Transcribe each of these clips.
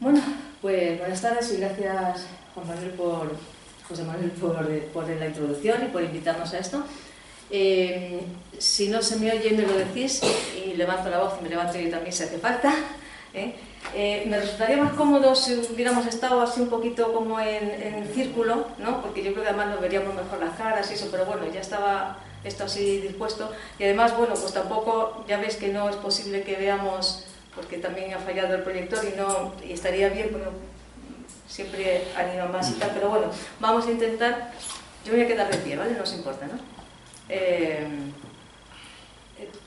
Bueno, pues buenas tardes y gracias José Manuel por la introducción y por invitarnos a esto. Si no se me oye me lo decís y levanto la voz y me levanto yo también si hace falta. Me resultaría más cómodo si hubiéramos estado así un poquito como en círculo, ¿no? Porque yo creo que además nos veríamos mejor las caras y eso, pero bueno, ya estaba esto así dispuesto. Y además, bueno, pues tampoco, ya veis que no es posible que veamos, porque también ha fallado el proyector y estaría bien, pero siempre anima más y tal, pero bueno, vamos a intentar, yo me voy a quedar de pie, ¿vale? No os importa, ¿no?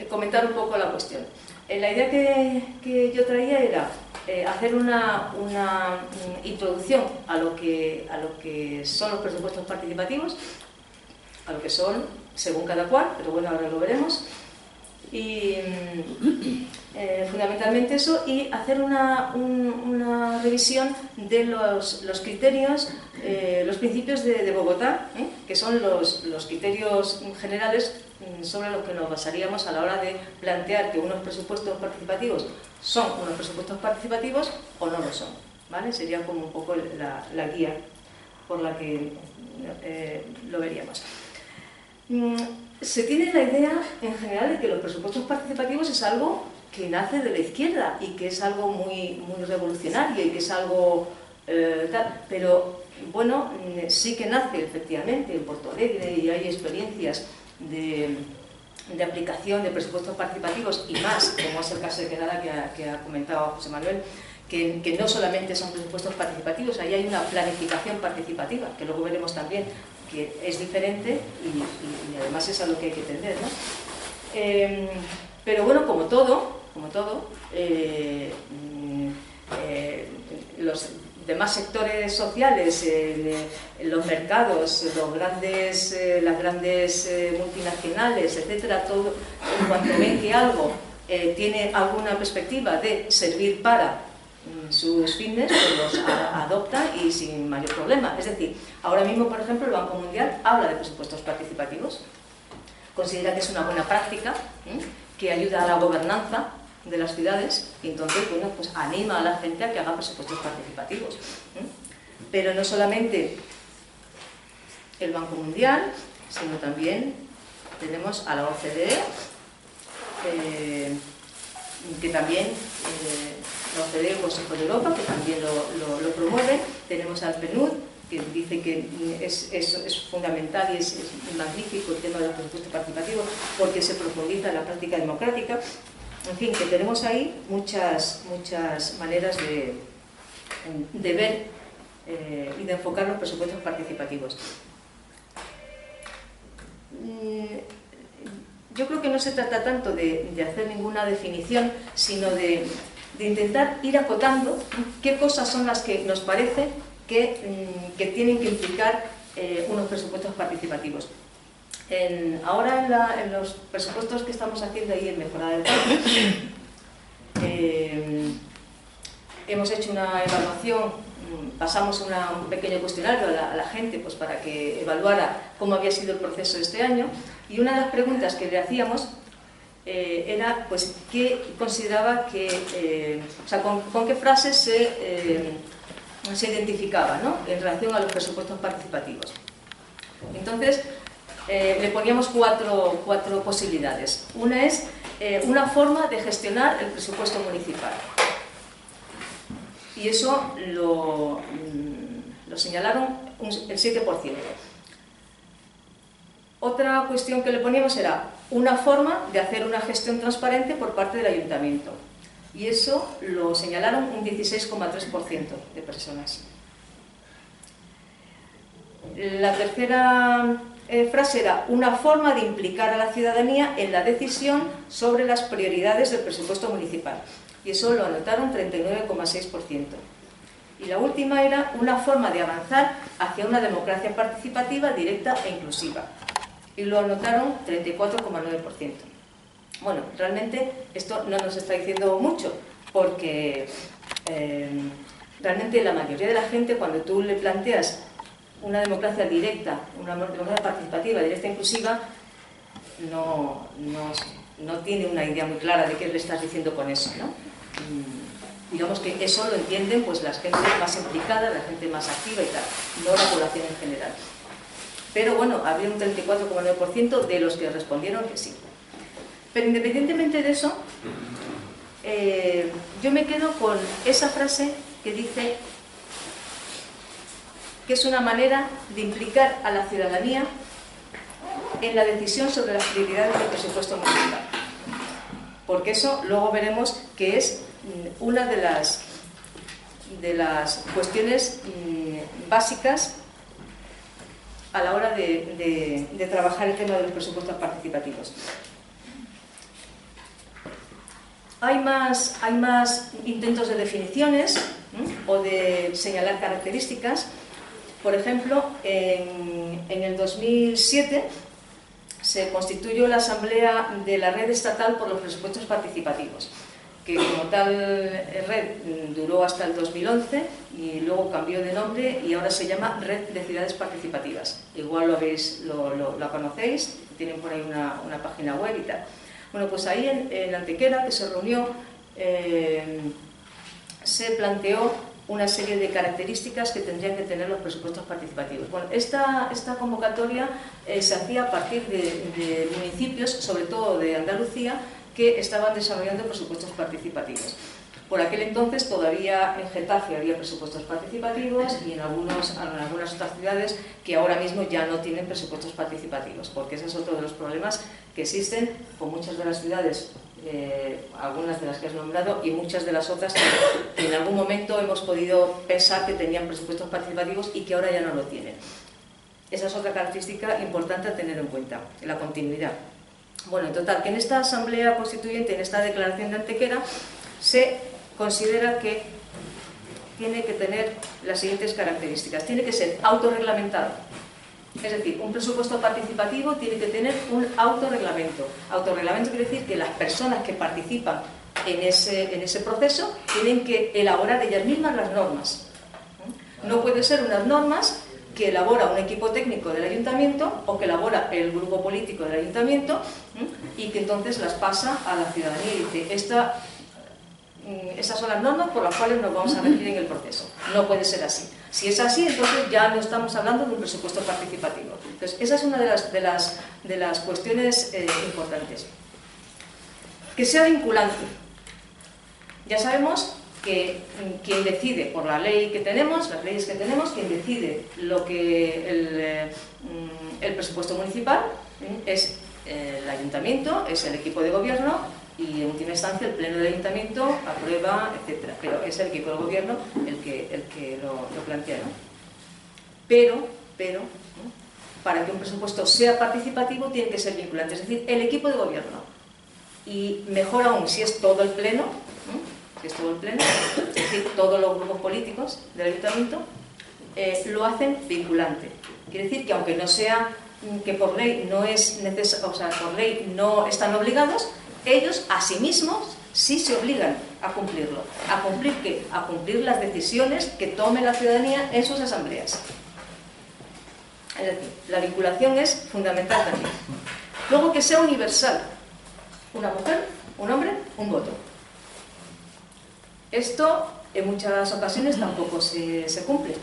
Comentar un poco la cuestión. La idea que yo traía era hacer una introducción a lo que son los presupuestos participativos, a lo que son según cada cual, pero bueno, ahora lo veremos, y fundamentalmente eso, y hacer una revisión de los criterios, los principios de Bogotá, que son los criterios generales sobre los que nos basaríamos a la hora de plantear que unos presupuestos participativos son unos presupuestos participativos o no lo son, ¿vale? Sería como un poco la guía por la que lo veríamos. Se tiene la idea en general de que los presupuestos participativos es algo que nace de la izquierda y que es algo muy revolucionario y que es algo tal, pero bueno, sí que nace efectivamente en Porto Alegre y hay experiencias de aplicación de presupuestos participativos y más, como es el caso de Granada que ha comentado José Manuel, que no solamente son presupuestos participativos, ahí hay una planificación participativa, que luego veremos también que es diferente y además es a lo que hay que tender, ¿no? Pero bueno, como todo, los demás sectores sociales, los mercados, las grandes multinacionales, etcétera, todo, en cuanto ven que algo tiene alguna perspectiva de servir para sus fines, pues los adopta y sin mayor problema. Es decir, ahora mismo, por ejemplo, el Banco Mundial habla de presupuestos participativos, considera que es una buena práctica, que ayuda a la gobernanza de las ciudades y entonces, bueno, pues anima a la gente a que haga presupuestos participativos. Pero no solamente el Banco Mundial, sino también tenemos a la OCDE, que también la OCDE, el Consejo de Europa, que también lo promueve. Tenemos al PNUD, que dice que es fundamental y es magnífico el tema del presupuesto participativo porque se profundiza en la práctica democrática. En fin, que tenemos ahí muchas maneras de ver y de enfocar los presupuestos participativos. Yo creo que no se trata tanto de hacer ninguna definición, sino de intentar ir acotando qué cosas son las que nos parece que tienen que implicar unos presupuestos participativos. Ahora en los presupuestos que estamos haciendo ahí en Mejorada del País, hemos hecho una evaluación, pasamos un pequeño cuestionario a la gente pues, para que evaluara cómo había sido el proceso de este año, y una de las preguntas que le hacíamos era pues, qué consideraba que, o sea, con qué frases se identificaba, ¿no?, en relación a los presupuestos participativos. Entonces, le poníamos cuatro posibilidades. Una es una forma de gestionar el presupuesto municipal. Y eso lo señalaron el 7%. Otra cuestión que le poníamos era una forma de hacer una gestión transparente por parte del ayuntamiento. Y eso lo señalaron un 16,3% de personas. La tercera frase era una forma de implicar a la ciudadanía en la decisión sobre las prioridades del presupuesto municipal. Y eso lo anotaron 39,6%. Y la última era una forma de avanzar hacia una democracia participativa, directa e inclusiva. Y lo anotaron 34,9%. Bueno, realmente esto no nos está diciendo mucho, porque realmente la mayoría de la gente, cuando tú le planteas una democracia directa, una democracia participativa, directa e inclusiva, no tiene una idea muy clara de qué le estás diciendo con eso, ¿no? Digamos que eso lo entienden pues la gente más implicada, la gente más activa y tal, no la población en general. Pero bueno, había un 34,9% de los que respondieron que sí. Pero independientemente de eso, yo me quedo con esa frase que dice que es una manera de implicar a la ciudadanía en la decisión sobre las prioridades del presupuesto municipal. Porque eso luego veremos que es una de las cuestiones básicas a la hora de trabajar el tema de los presupuestos participativos. Hay más intentos de definiciones o de señalar características. Por ejemplo, en el 2007 se constituyó la Asamblea de la Red Estatal por los Presupuestos Participativos, que como tal red duró hasta el 2011 y luego cambió de nombre y ahora se llama Red de Ciudades Participativas. Igual la conocéis, tienen por ahí una página web y tal. Bueno, pues ahí en Antequera, que se reunió, se planteó una serie de características que tendrían que tener los presupuestos participativos. Bueno, esta convocatoria se hacía a partir de municipios, sobre todo de Andalucía, que estaban desarrollando presupuestos participativos. Por aquel entonces todavía en Getafe había presupuestos participativos y en algunas otras ciudades que ahora mismo ya no tienen presupuestos participativos, porque ese es otro de los problemas que existen con muchas de las ciudades, algunas de las que has nombrado y muchas de las otras que en algún momento hemos podido pensar que tenían presupuestos participativos y que ahora ya no lo tienen. Esa es otra característica importante a tener en cuenta, la continuidad. Bueno, en total, que en esta asamblea constituyente, en esta declaración de Antequera, se considera que tiene que tener las siguientes características. Tiene que ser autorreglamentado. Es decir, un presupuesto participativo tiene que tener un autorreglamento. Autorreglamento quiere decir que las personas que participan en ese proceso tienen que elaborar ellas mismas las normas. No puede ser unas normas que elabora un equipo técnico del ayuntamiento o que elabora el grupo político del ayuntamiento y que entonces las pasa a la ciudadanía y dice, esas son las normas por las cuales nos vamos a regir en el proceso. No puede ser así. Si es así, entonces ya no estamos hablando de un presupuesto participativo. Entonces, esa es una de las cuestiones importantes. Que sea vinculante. Ya sabemos que quien decide, por la ley que tenemos, las leyes que tenemos, quien decide lo que el presupuesto municipal es el ayuntamiento, es el equipo de gobierno y en última instancia el pleno del ayuntamiento aprueba, etcétera. Pero es el equipo de gobierno el que lo plantea, ¿no? Pero ¿no? Para que un presupuesto sea participativo tiene que ser vinculante, es decir, el equipo de gobierno. Y mejor aún si es todo el pleno, ¿no? Si es todo el pleno, es decir, todos los grupos políticos del ayuntamiento lo hacen vinculante. Quiere decir que aunque no sea, que por ley no es necesario, o sea, por ley no están obligados, ellos a sí mismos sí se obligan a cumplirlo. ¿A cumplir qué? A cumplir las decisiones que tome la ciudadanía en sus asambleas. Es decir, la vinculación es fundamental también. Luego, que sea universal. Una mujer, un hombre, un voto. Esto en muchas ocasiones tampoco se cumple.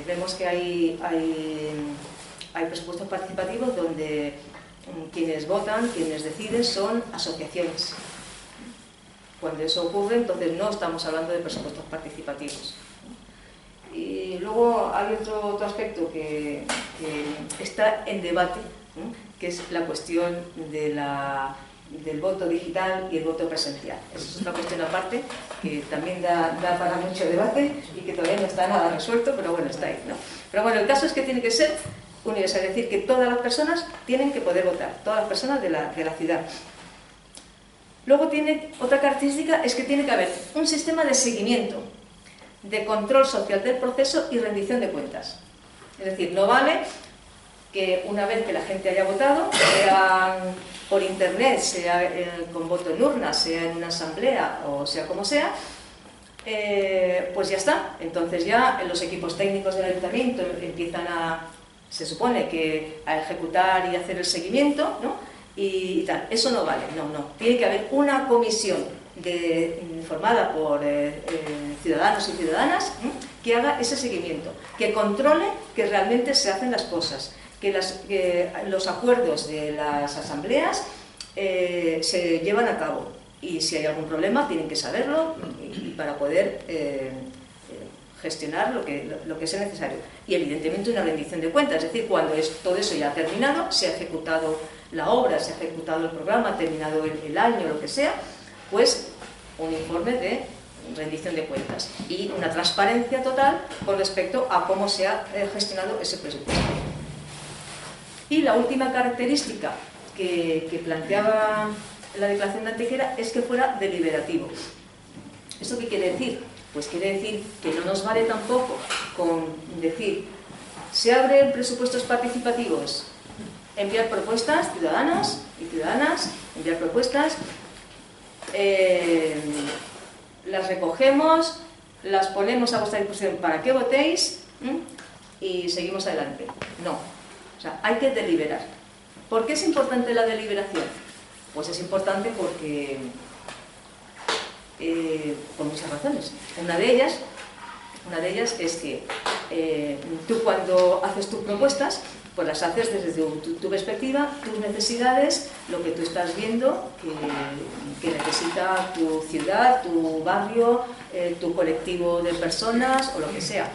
Vemos que hay presupuestos participativos donde quienes votan, quienes deciden son asociaciones. Cuando eso ocurre, entonces no estamos hablando de presupuestos participativos. Y luego hay otro aspecto que está en debate, que es la cuestión del voto digital y el voto presencial. Esa es otra cuestión aparte que también da para mucho debate y que todavía no está nada resuelto, pero bueno, está ahí, ¿no? Pero bueno, el caso es que tiene que ser universal, es decir, que todas las personas tienen que poder votar, todas las personas de la ciudad. Luego tiene otra característica, es que tiene que haber un sistema de seguimiento, de control social del proceso y rendición de cuentas. Es decir, no vale que una vez que la gente haya votado, sea por internet, sea con voto en urna, sea en una asamblea o sea como sea, pues ya está. Entonces ya los equipos técnicos del ayuntamiento empiezan se supone que a ejecutar y hacer el seguimiento, ¿no? Y tal. Eso no vale, no. Tiene que haber una comisión formada por ciudadanos y ciudadanas, que haga ese seguimiento, que controle que realmente se hacen las cosas, que los acuerdos de las asambleas se llevan a cabo, y si hay algún problema tienen que saberlo y para poder gestionar lo que sea necesario. Y evidentemente una rendición de cuentas, es decir, cuando todo eso ya ha terminado, se ha ejecutado la obra, se ha ejecutado el programa, ha terminado el año, lo que sea, pues un informe de rendición de cuentas y una transparencia total con respecto a cómo se ha gestionado ese presupuesto. Y la última característica que planteaba la declaración de Antequera es que fuera deliberativo. ¿Esto qué quiere decir? Pues quiere decir que no nos vale tampoco con decir se abren presupuestos participativos, enviar propuestas, ciudadanos y ciudadanas, enviar propuestas, las recogemos, las ponemos a vuestra disposición para que votéis y seguimos adelante. No, o sea, hay que deliberar. ¿Por qué es importante la deliberación? Pues es importante porque por muchas razones. Una de ellas es que tú cuando haces tus propuestas, pues las haces desde tu perspectiva, tus necesidades, lo que tú estás viendo que necesita tu ciudad, tu barrio, tu colectivo de personas o lo que sea.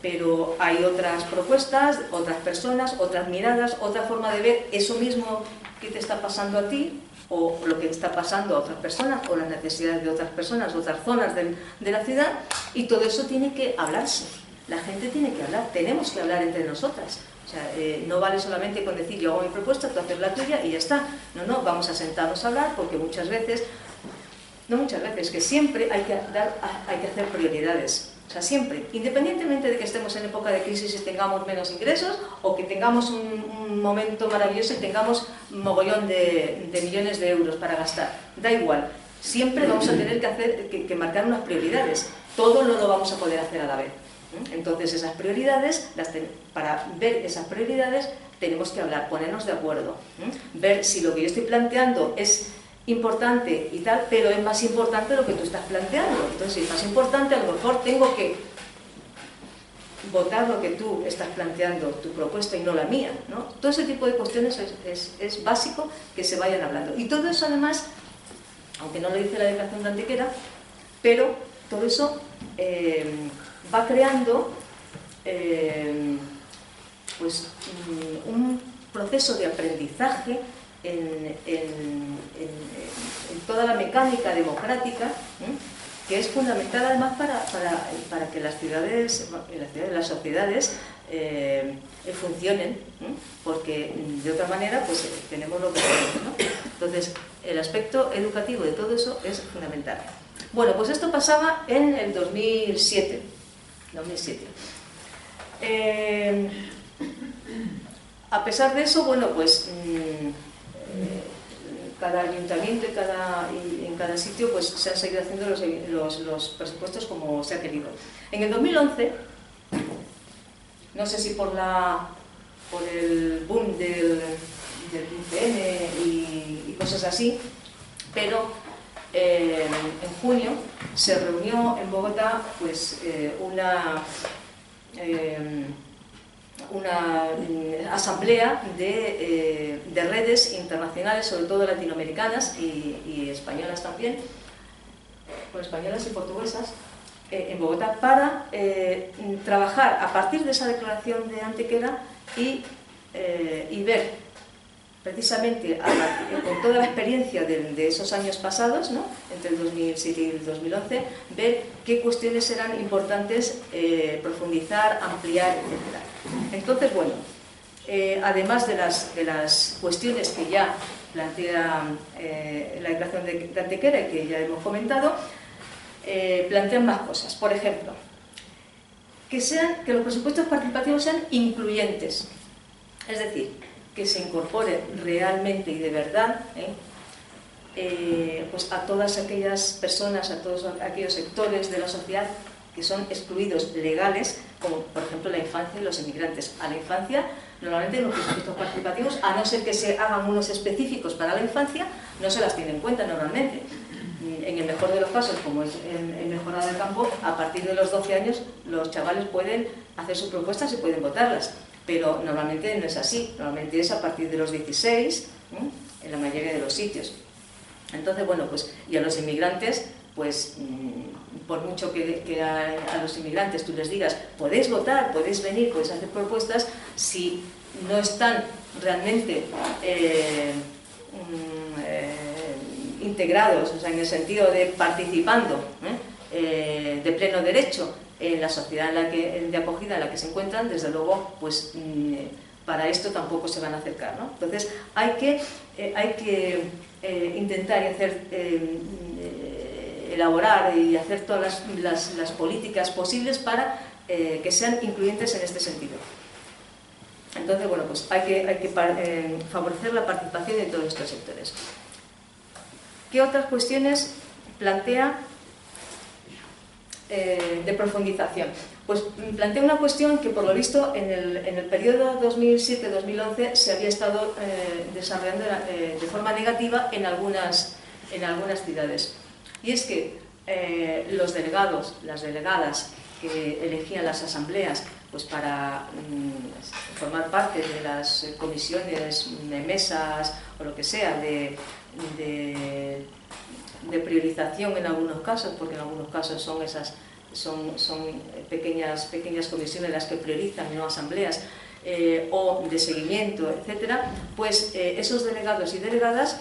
Pero hay otras propuestas, otras personas, otras miradas, otra forma de ver eso mismo que te está pasando a ti, o lo que está pasando a otras personas, o las necesidades de otras personas, otras zonas de la ciudad, y todo eso tiene que hablarse. La gente tiene que hablar, tenemos que hablar entre nosotras. O sea, no vale solamente con decir yo hago mi propuesta, tú haces la tuya y ya está. No, vamos a sentarnos a hablar porque muchas veces, que siempre hay que hacer prioridades. O sea, siempre, independientemente de que estemos en época de crisis y tengamos menos ingresos o que tengamos un momento maravilloso y tengamos un mogollón de millones de euros para gastar, da igual, siempre vamos a tener que marcar unas prioridades, todo no lo vamos a poder hacer a la vez. Entonces esas prioridades, para ver esas prioridades tenemos que hablar, ponernos de acuerdo, ver si lo que yo estoy planteando es importante y tal, pero es más importante lo que tú estás planteando. Entonces, si es más importante, a lo mejor tengo que votar lo que tú estás planteando, tu propuesta y no la mía, ¿no? Todo ese tipo de cuestiones es básico que se vayan hablando. Y todo eso, además, aunque no lo dice la declaración de Antequera, pero todo eso va creando pues, un proceso de aprendizaje en toda la mecánica democrática, que es fundamental además para que las ciudades, las sociedades funcionen, porque de otra manera pues tenemos lo que tenemos, ¿no? Entonces el aspecto educativo de todo eso es fundamental. Bueno, pues esto pasaba en el 2007. A pesar de eso, bueno, pues cada ayuntamiento y en cada sitio pues se han seguido haciendo los presupuestos como se ha querido. En el 2011, no sé si por el boom del ICN y cosas así, pero en junio se reunió en Bogotá pues una asamblea de redes internacionales, sobre todo latinoamericanas y españolas también, bueno, españolas y portuguesas, en Bogotá, para trabajar a partir de esa declaración de Antequera y ver precisamente con toda la experiencia de esos años pasados, ¿no? Entre el 2007 y el 2011, ver qué cuestiones eran importantes profundizar, ampliar, etc. Entonces, bueno, además de las cuestiones que ya plantea la declaración de Antequera y que ya hemos comentado, plantean más cosas. Por ejemplo, que los presupuestos participativos sean incluyentes, es decir, que se incorpore realmente y de verdad pues a todas aquellas personas, a todos aquellos sectores de la sociedad que son excluidos legales, como por ejemplo la infancia y los inmigrantes. A la infancia, normalmente en los presupuestos participativos, a no ser que se hagan unos específicos para la infancia, no se las tiene en cuenta normalmente. En el mejor de los casos, como es en Mejorada del Campo, a partir de los 12 años los chavales pueden hacer sus propuestas y pueden votarlas, pero normalmente no es así, normalmente es a partir de los 16, en la mayoría de los sitios. Entonces, bueno, pues, y a los inmigrantes, pues, por mucho que a los inmigrantes tú les digas, podéis votar, podéis venir, podéis hacer propuestas, si no están realmente integrados, o sea, en el sentido de participando de pleno derecho en la sociedad de acogida en la que se encuentran, desde luego, pues para esto tampoco se van a acercar, ¿no? Entonces hay que intentar y hacer, elaborar y hacer todas las políticas posibles para que sean incluyentes en este sentido. Entonces, bueno, pues hay que favorecer la participación de todos estos sectores. ¿Qué otras cuestiones plantea de profundización? Pues plantea una cuestión que, por lo visto, en el periodo 2007-2011 se había estado desarrollando de forma negativa en algunas ciudades. Y es que los delegados, las delegadas que elegían las asambleas pues para formar parte de las comisiones, de mesas o lo que sea, de priorización en algunos casos, porque en algunos casos son pequeñas comisiones las que priorizan, no asambleas, o de seguimiento, etcétera, pues esos delegados y delegadas,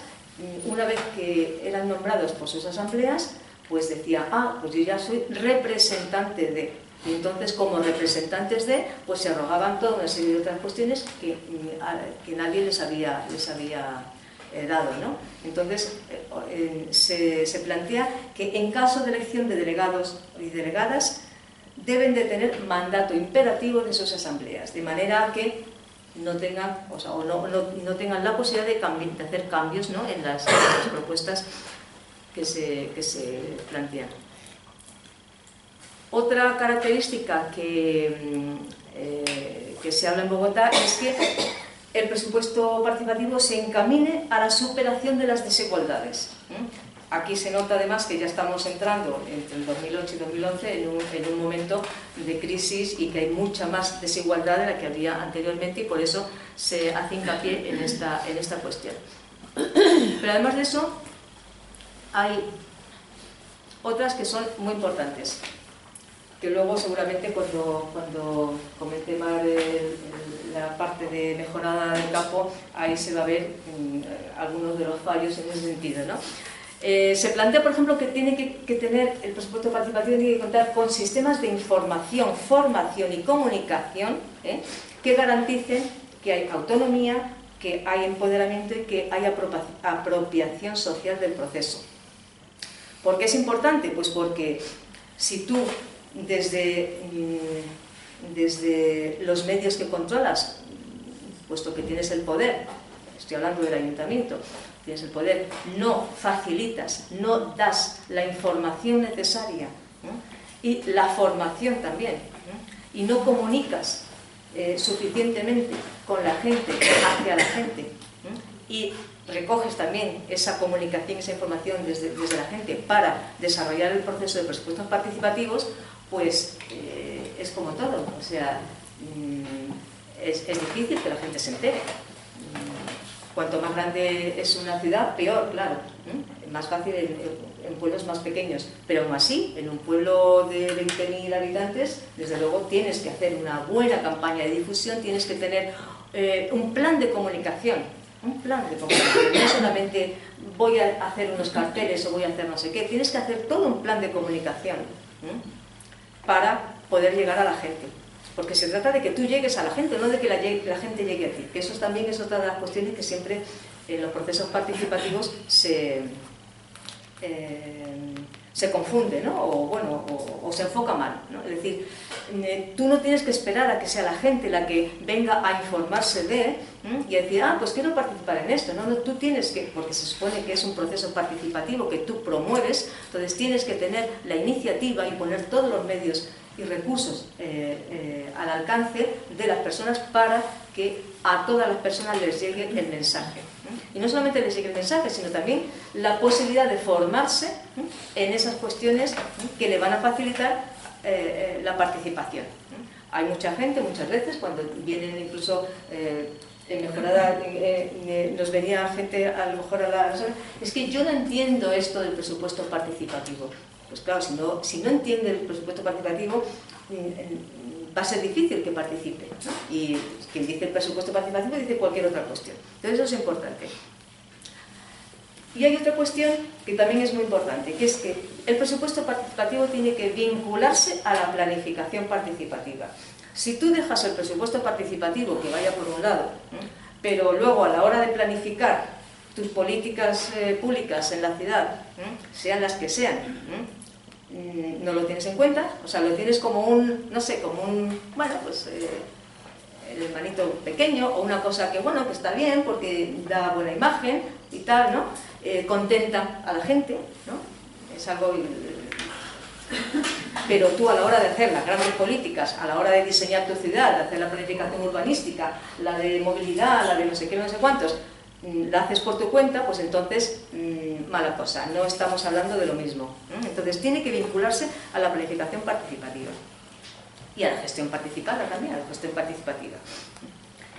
una vez que eran nombrados por sus asambleas, pues decía, pues yo ya soy representante de... Y entonces, como representantes de, pues se arrogaban toda una serie de otras cuestiones que nadie les había dado, ¿no? Entonces, se plantea que en caso de elección de delegados y delegadas deben de tener mandato imperativo de sus asambleas, de manera que no tengan, no tengan la posibilidad de hacer cambios, ¿no?, en las propuestas que se plantean. Otra característica que se habla en Bogotá es que el presupuesto participativo se encamine a la superación de las desigualdades. Aquí se nota además que ya estamos entrando entre el 2008 y 2011 en un momento de crisis y que hay mucha más desigualdad de la que había anteriormente, y por eso se hace hincapié en esta cuestión. Pero además de eso hay otras que son muy importantes, que luego seguramente cuando comente más la parte de Mejorada del Campo, ahí se va a ver algunos de los fallos en ese sentido, ¿no? Se plantea, por ejemplo, que tiene que tener el presupuesto participativo, tiene que contar con sistemas de información, formación y comunicación que garanticen que hay autonomía, que hay empoderamiento y que hay apropiación social del proceso. ¿Por qué es importante? Pues porque si tú desde los medios que controlas, puesto que tienes el poder, estoy hablando del ayuntamiento, tienes el poder, no facilitas, no das la información necesaria, y la formación también, y no comunicas suficientemente con la gente, hacia la gente, y recoges también esa comunicación, esa información desde la gente para desarrollar el proceso de presupuestos participativos, pues es como todo, o sea, es difícil que la gente se entere. Cuanto más grande es una ciudad, peor, claro, más fácil en pueblos más pequeños, pero aún así, en un pueblo de 20.000 habitantes, desde luego tienes que hacer una buena campaña de difusión, tienes que tener un plan de comunicación. No solamente voy a hacer unos carteles o voy a hacer no sé qué, tienes que hacer todo un plan de comunicación para poder llegar a la gente, porque se trata de que tú llegues a la gente, no de que la gente llegue a ti, que eso también es otra de las cuestiones que siempre en los procesos participativos se confunde, ¿no? O se enfoca mal, ¿no? Es decir, tú no tienes que esperar a que sea la gente la que venga a informarse de y a decir, pues quiero participar en esto. No, tú tienes que, porque se supone que es un proceso participativo que tú promueves, entonces tienes que tener la iniciativa y poner todos los medios y recursos al alcance de las personas para que a todas las personas les llegue el mensaje. Y no solamente les llegue el mensaje, sino también la posibilidad de formarse en esas cuestiones que le van a facilitar la participación. Hay mucha gente, muchas veces, cuando vienen incluso en mejorada, nos venía gente a lo mejor a la... Es que yo no entiendo esto del presupuesto participativo. Pues claro, si no entiende el presupuesto participativo, va a ser difícil que participe, ¿no? Y quien dice el presupuesto participativo dice cualquier otra cuestión. Entonces eso es importante. Y hay otra cuestión que también es muy importante, que es que el presupuesto participativo tiene que vincularse a la planificación participativa. Si tú dejas el presupuesto participativo que vaya por un lado, pero luego a la hora de planificar tus políticas públicas en la ciudad, sean las que sean, no lo tienes en cuenta, o sea, lo tienes como un, no sé, como un, bueno, pues el hermanito pequeño o una cosa que, bueno, que está bien porque da buena imagen y tal, ¿no? Contenta a la gente, ¿no? Es algo... Pero tú a la hora de hacer las grandes políticas, a la hora de diseñar tu ciudad, de hacer la planificación urbanística, la de movilidad, la de no sé qué, no sé cuántos, la haces por tu cuenta, pues entonces mala cosa, no estamos hablando de lo mismo. Entonces tiene que vincularse a la planificación participativa y a la gestión participada también, a la gestión participativa.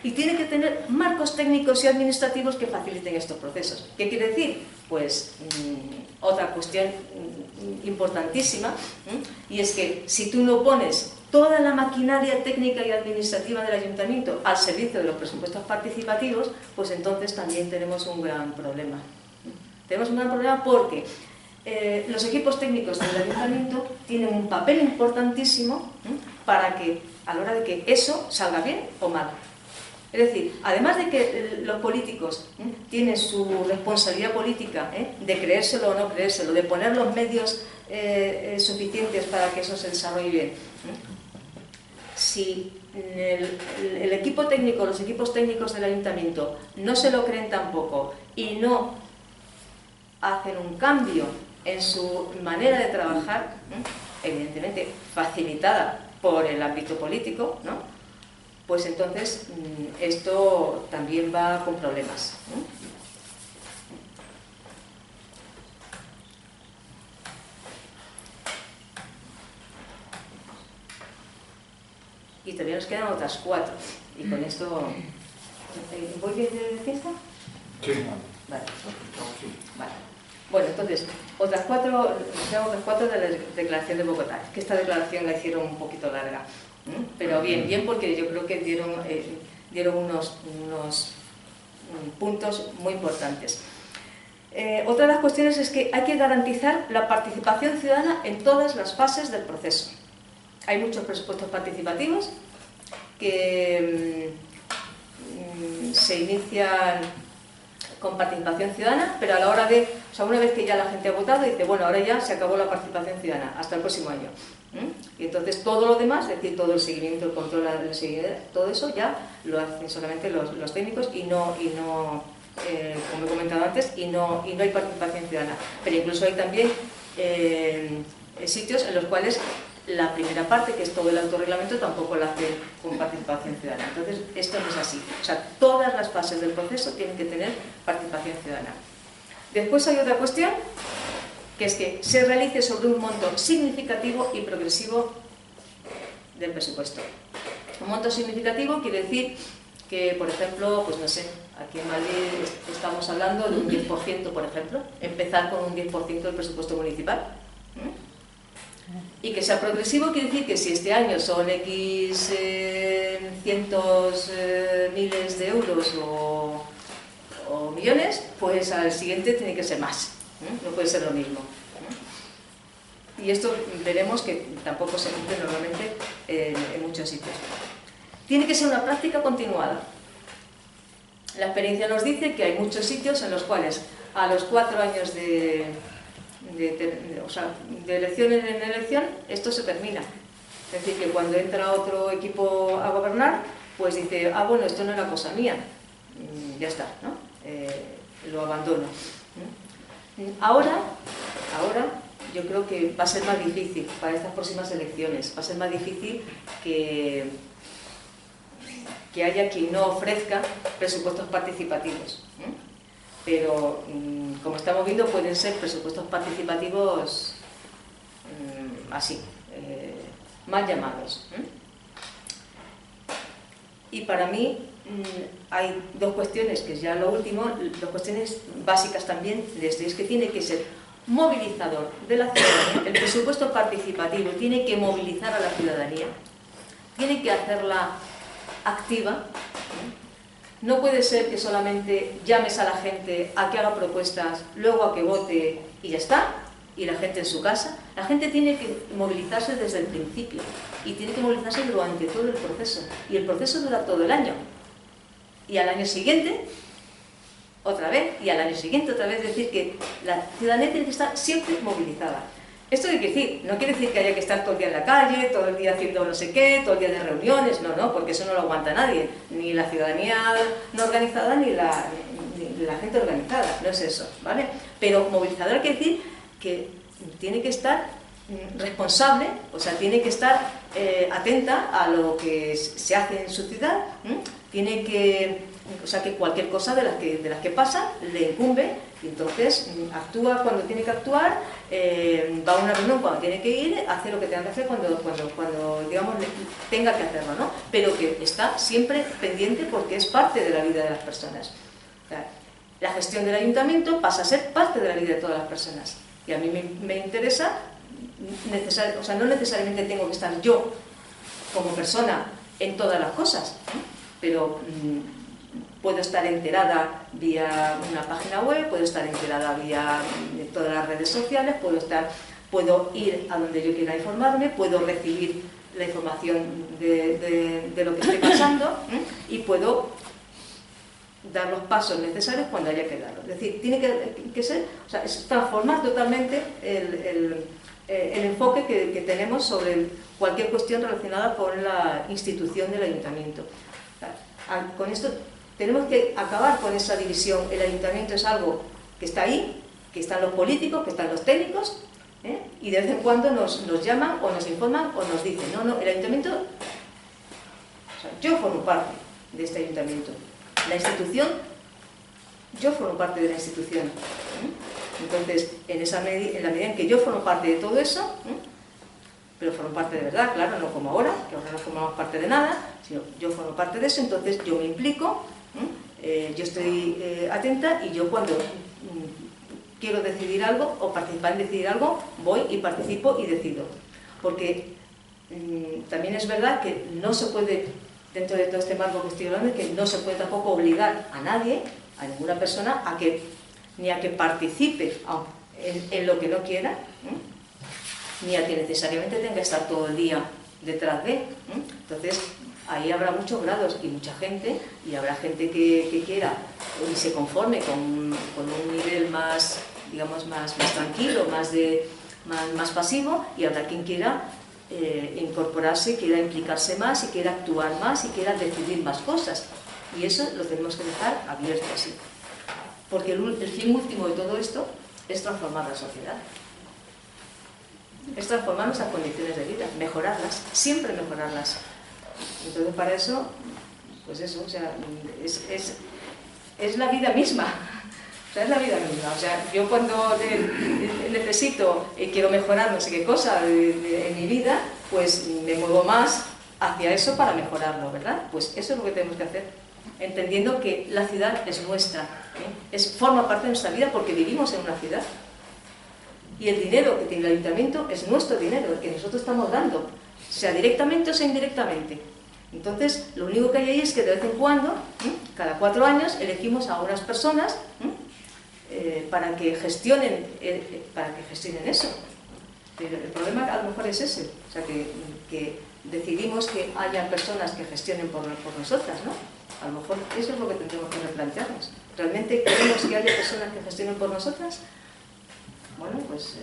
Y tiene que tener marcos técnicos y administrativos que faciliten estos procesos. ¿Qué quiere decir? Pues otra cuestión importantísima, y es que si tú no pones toda la maquinaria técnica y administrativa del ayuntamiento al servicio de los presupuestos participativos, pues entonces también tenemos un gran problema. Tenemos un gran problema porque los equipos técnicos del ayuntamiento tienen un papel importantísimo para que, a la hora de que eso salga bien o mal. Es decir, además de que los políticos tienen su responsabilidad política de creérselo o no creérselo, de poner los medios suficientes para que eso se desarrolle bien, si el equipo técnico, los equipos técnicos del ayuntamiento no se lo creen tampoco y no hacen un cambio en su manera de trabajar, evidentemente facilitada por el ámbito político, ¿no? Pues entonces esto también va con problemas. Y todavía nos quedan otras 4. Y con esto... ¿Voy bien de fiesta? Sí. Vale. Vale. Bueno, entonces, otras 4 de la declaración de Bogotá. Es que esta declaración la hicieron un poquito larga. Pero bien, porque yo creo que dieron unos puntos muy importantes. Otra de las cuestiones es que hay que garantizar la participación ciudadana en todas las fases del proceso. Hay muchos presupuestos participativos que se inician con participación ciudadana, pero a la hora de, o sea, una vez que ya la gente ha votado, dice, bueno, ahora ya se acabó la participación ciudadana, hasta el próximo año. Y entonces todo lo demás, es decir, todo el seguimiento, el control, todo eso ya lo hacen solamente los técnicos y no como he comentado antes, y no hay participación ciudadana. Pero incluso hay también sitios en los cuales la primera parte, que es todo el autorreglamento, tampoco la hace con participación ciudadana. Entonces, esto no es así. O sea, todas las fases del proceso tienen que tener participación ciudadana. Después hay otra cuestión, que es que se realice sobre un monto significativo y progresivo del presupuesto. Un monto significativo quiere decir que, por ejemplo, pues no sé, aquí en Madrid estamos hablando de un 10%, por ejemplo, empezar con un 10% del presupuesto municipal. Y que sea progresivo quiere decir que si este año son X cientos miles de euros o millones, pues al siguiente tiene que ser más, no puede ser lo mismo. Y esto veremos que tampoco se cumple normalmente en muchos sitios. Tiene que ser una práctica continuada. La experiencia nos dice que hay muchos sitios en los cuales a los 4 años de elección en elección, esto se termina. Es decir, que cuando entra otro equipo a gobernar, pues dice, ah, bueno, esto no era cosa mía, ya está, ¿no? Lo abandono. Ahora, yo creo que va a ser más difícil para estas próximas elecciones, va a ser más difícil que haya quien no ofrezca presupuestos participativos. Pero, como estamos viendo, pueden ser presupuestos participativos así, mal llamados. Y para mí hay dos cuestiones, que es ya lo último, dos cuestiones básicas también de esto, es que tiene que ser movilizador de la ciudadanía. El presupuesto participativo tiene que movilizar a la ciudadanía, tiene que hacerla activa. No puede ser que solamente llames a la gente a que haga propuestas, luego a que vote y ya está, y la gente en su casa. La gente tiene que movilizarse desde el principio y tiene que movilizarse durante todo el proceso. Y el proceso dura todo el año. Y al año siguiente, otra vez, y al año siguiente otra vez. Es decir, que la ciudadanía tiene que estar siempre movilizada. ¿Esto qué quiere decir? No quiere decir que haya que estar todo el día en la calle, todo el día haciendo no sé qué, todo el día de reuniones, no, porque eso no lo aguanta nadie, ni la ciudadanía no organizada ni la gente organizada, no es eso, ¿vale? Pero movilizadora quiere decir que tiene que estar responsable, o sea, tiene que estar atenta a lo que se hace en su ciudad, tiene que... O sea, que cualquier cosa de las que pasa le incumbe y entonces actúa cuando tiene que actuar, va a una reunión cuando tiene que ir, hace lo que tenga que hacer cuando digamos, tenga que hacerlo, ¿no? Pero que está siempre pendiente porque es parte de la vida de las personas. O sea, la gestión del ayuntamiento pasa a ser parte de la vida de todas las personas. Y a mí me interesa, o sea, no necesariamente tengo que estar yo como persona en todas las cosas, pero... puedo estar enterada vía una página web, puedo estar enterada vía todas las redes sociales, puedo ir a donde yo quiera informarme, puedo recibir la información de lo que esté pasando y puedo dar los pasos necesarios cuando haya que darlos. Es decir, tiene que ser, o sea, es transformar totalmente el enfoque que tenemos sobre cualquier cuestión relacionada con la institución del ayuntamiento. Con esto tenemos que acabar con esa división. El ayuntamiento es algo que está ahí, que están los políticos, que están los técnicos, y de vez en cuando nos llaman o nos informan o nos dicen, no, el ayuntamiento, o sea, yo formo parte de este ayuntamiento. La institución, yo formo parte de la institución. Entonces, en la medida en que yo formo parte de todo eso, pero formo parte de verdad, claro, no como ahora, que ahora no formamos parte de nada, sino yo formo parte de eso, entonces yo me implico, yo estoy atenta y yo cuando quiero decidir algo o participar en decidir algo, voy y participo y decido. Porque también es verdad que no se puede, dentro de todo este marco que estoy hablando, que no se puede tampoco obligar a nadie, a ninguna persona, ni a que participe en lo que no quiera, ni a que necesariamente tenga que estar todo el día detrás de. Entonces, ahí habrá muchos grados y mucha gente, y habrá gente que quiera y se conforme con un nivel más, digamos, más tranquilo, más pasivo, y habrá quien quiera incorporarse, quiera implicarse más y quiera actuar más y quiera decidir más cosas. Y eso lo tenemos que dejar abierto así. Porque el fin último de todo esto es transformar la sociedad. Es transformar nuestras condiciones de vida, mejorarlas, siempre mejorarlas. Entonces, para eso, pues eso, o sea, es la vida misma. O sea, es la vida misma. O sea, yo cuando necesito y quiero mejorar no sé qué cosa en mi vida, pues me muevo más hacia eso para mejorarlo, ¿verdad? Pues eso es lo que tenemos que hacer, entendiendo que la ciudad es nuestra, forma parte de nuestra vida porque vivimos en una ciudad. Y el dinero que tiene el ayuntamiento es nuestro dinero, el que nosotros estamos dando, sea directamente o sea indirectamente. Entonces, lo único que hay ahí es que de vez en cuando, cada 4 años, elegimos a unas personas para que gestionen eso. Pero el problema a lo mejor es ese, o sea, que decidimos que haya personas que gestionen por nosotras, ¿no? A lo mejor eso es lo que tendremos que replantearnos. ¿Realmente queremos que haya personas que gestionen por nosotras? Bueno, pues...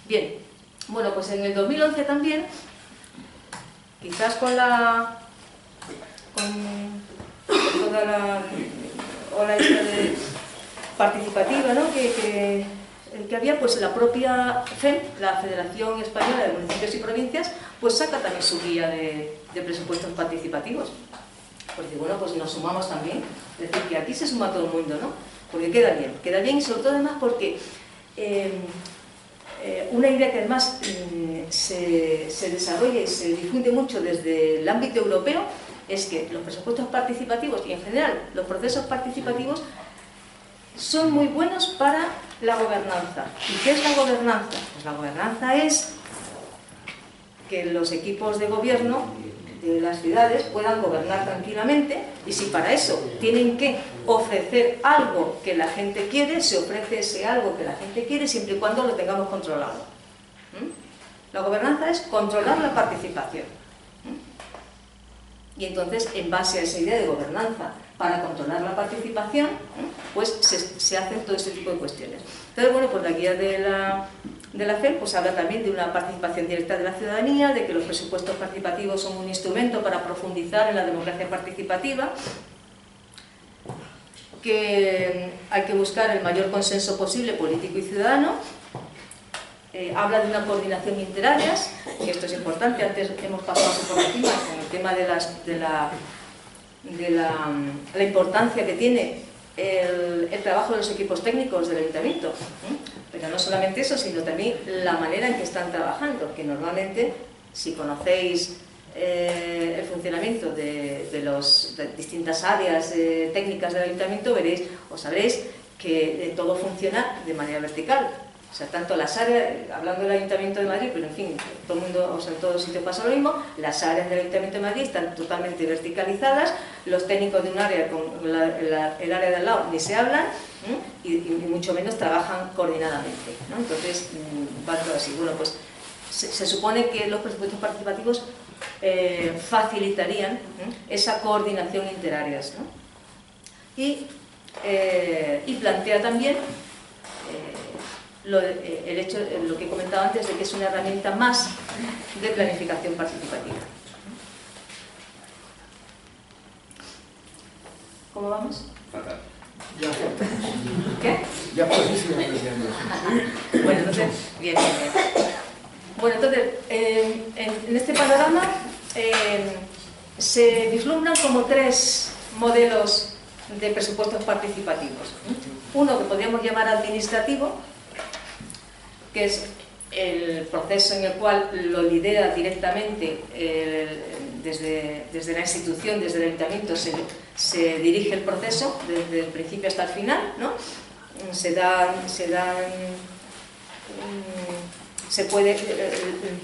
Bien, Bueno, pues en el 2011 también, quizás con toda la ola esta de participativa, ¿no? que había, pues la propia FEM, la Federación Española de Municipios y Provincias, pues saca también su guía de presupuestos participativos. Porque bueno, pues nos sumamos también, es decir, que aquí se suma todo el mundo, ¿no? Porque queda bien y sobre todo además porque una idea que además se desarrolla y se difunde mucho desde el ámbito europeo es que los presupuestos participativos y en general los procesos participativos son muy buenos para la gobernanza. ¿Y qué es la gobernanza? Pues la gobernanza es que los equipos de gobierno de las ciudades puedan gobernar tranquilamente, y si para eso tienen que ofrecer algo que la gente quiere, se ofrece ese algo que la gente quiere siempre y cuando lo tengamos controlado. La gobernanza es controlar la participación. Y entonces, en base a esa idea de gobernanza para controlar la participación, pues se hacen todo este tipo de cuestiones. Entonces, bueno, pues la guía de la FEM pues habla también de una participación directa de la ciudadanía, de que los presupuestos participativos son un instrumento para profundizar en la democracia participativa, que hay que buscar el mayor consenso posible político y ciudadano. Habla de una coordinación interáreas, que esto es importante, antes hemos pasado por encima con el tema de la importancia que tiene el trabajo de los equipos técnicos del ayuntamiento. Pero no solamente eso, sino también la manera en que están trabajando, que normalmente, si conocéis el funcionamiento de las distintas áreas técnicas del ayuntamiento, veréis o sabréis que todo funciona de manera vertical. O sea, tanto las áreas, hablando del Ayuntamiento de Madrid, pero en fin, todo el mundo, o sea, en todos sitios pasa lo mismo, las áreas del Ayuntamiento de Madrid están totalmente verticalizadas, los técnicos de un área con el área de al lado ni se hablan, y mucho menos trabajan coordinadamente, ¿no? Entonces, va todo así. Bueno, pues se supone que los presupuestos participativos facilitarían esa coordinación interáreas, ¿no? Y plantea también lo que he comentado antes, de que es una herramienta más de planificación participativa. ¿Cómo vamos? Fatal. ¿Qué? Ya posiciones. Bueno, entonces, bien. Bueno, entonces, en este panorama se vislumbran como tres modelos de presupuestos participativos. Uno que podríamos llamar administrativo, que es el proceso en el cual lo lidera directamente desde la institución, desde el ayuntamiento, se dirige el proceso desde el principio hasta el final, ¿no?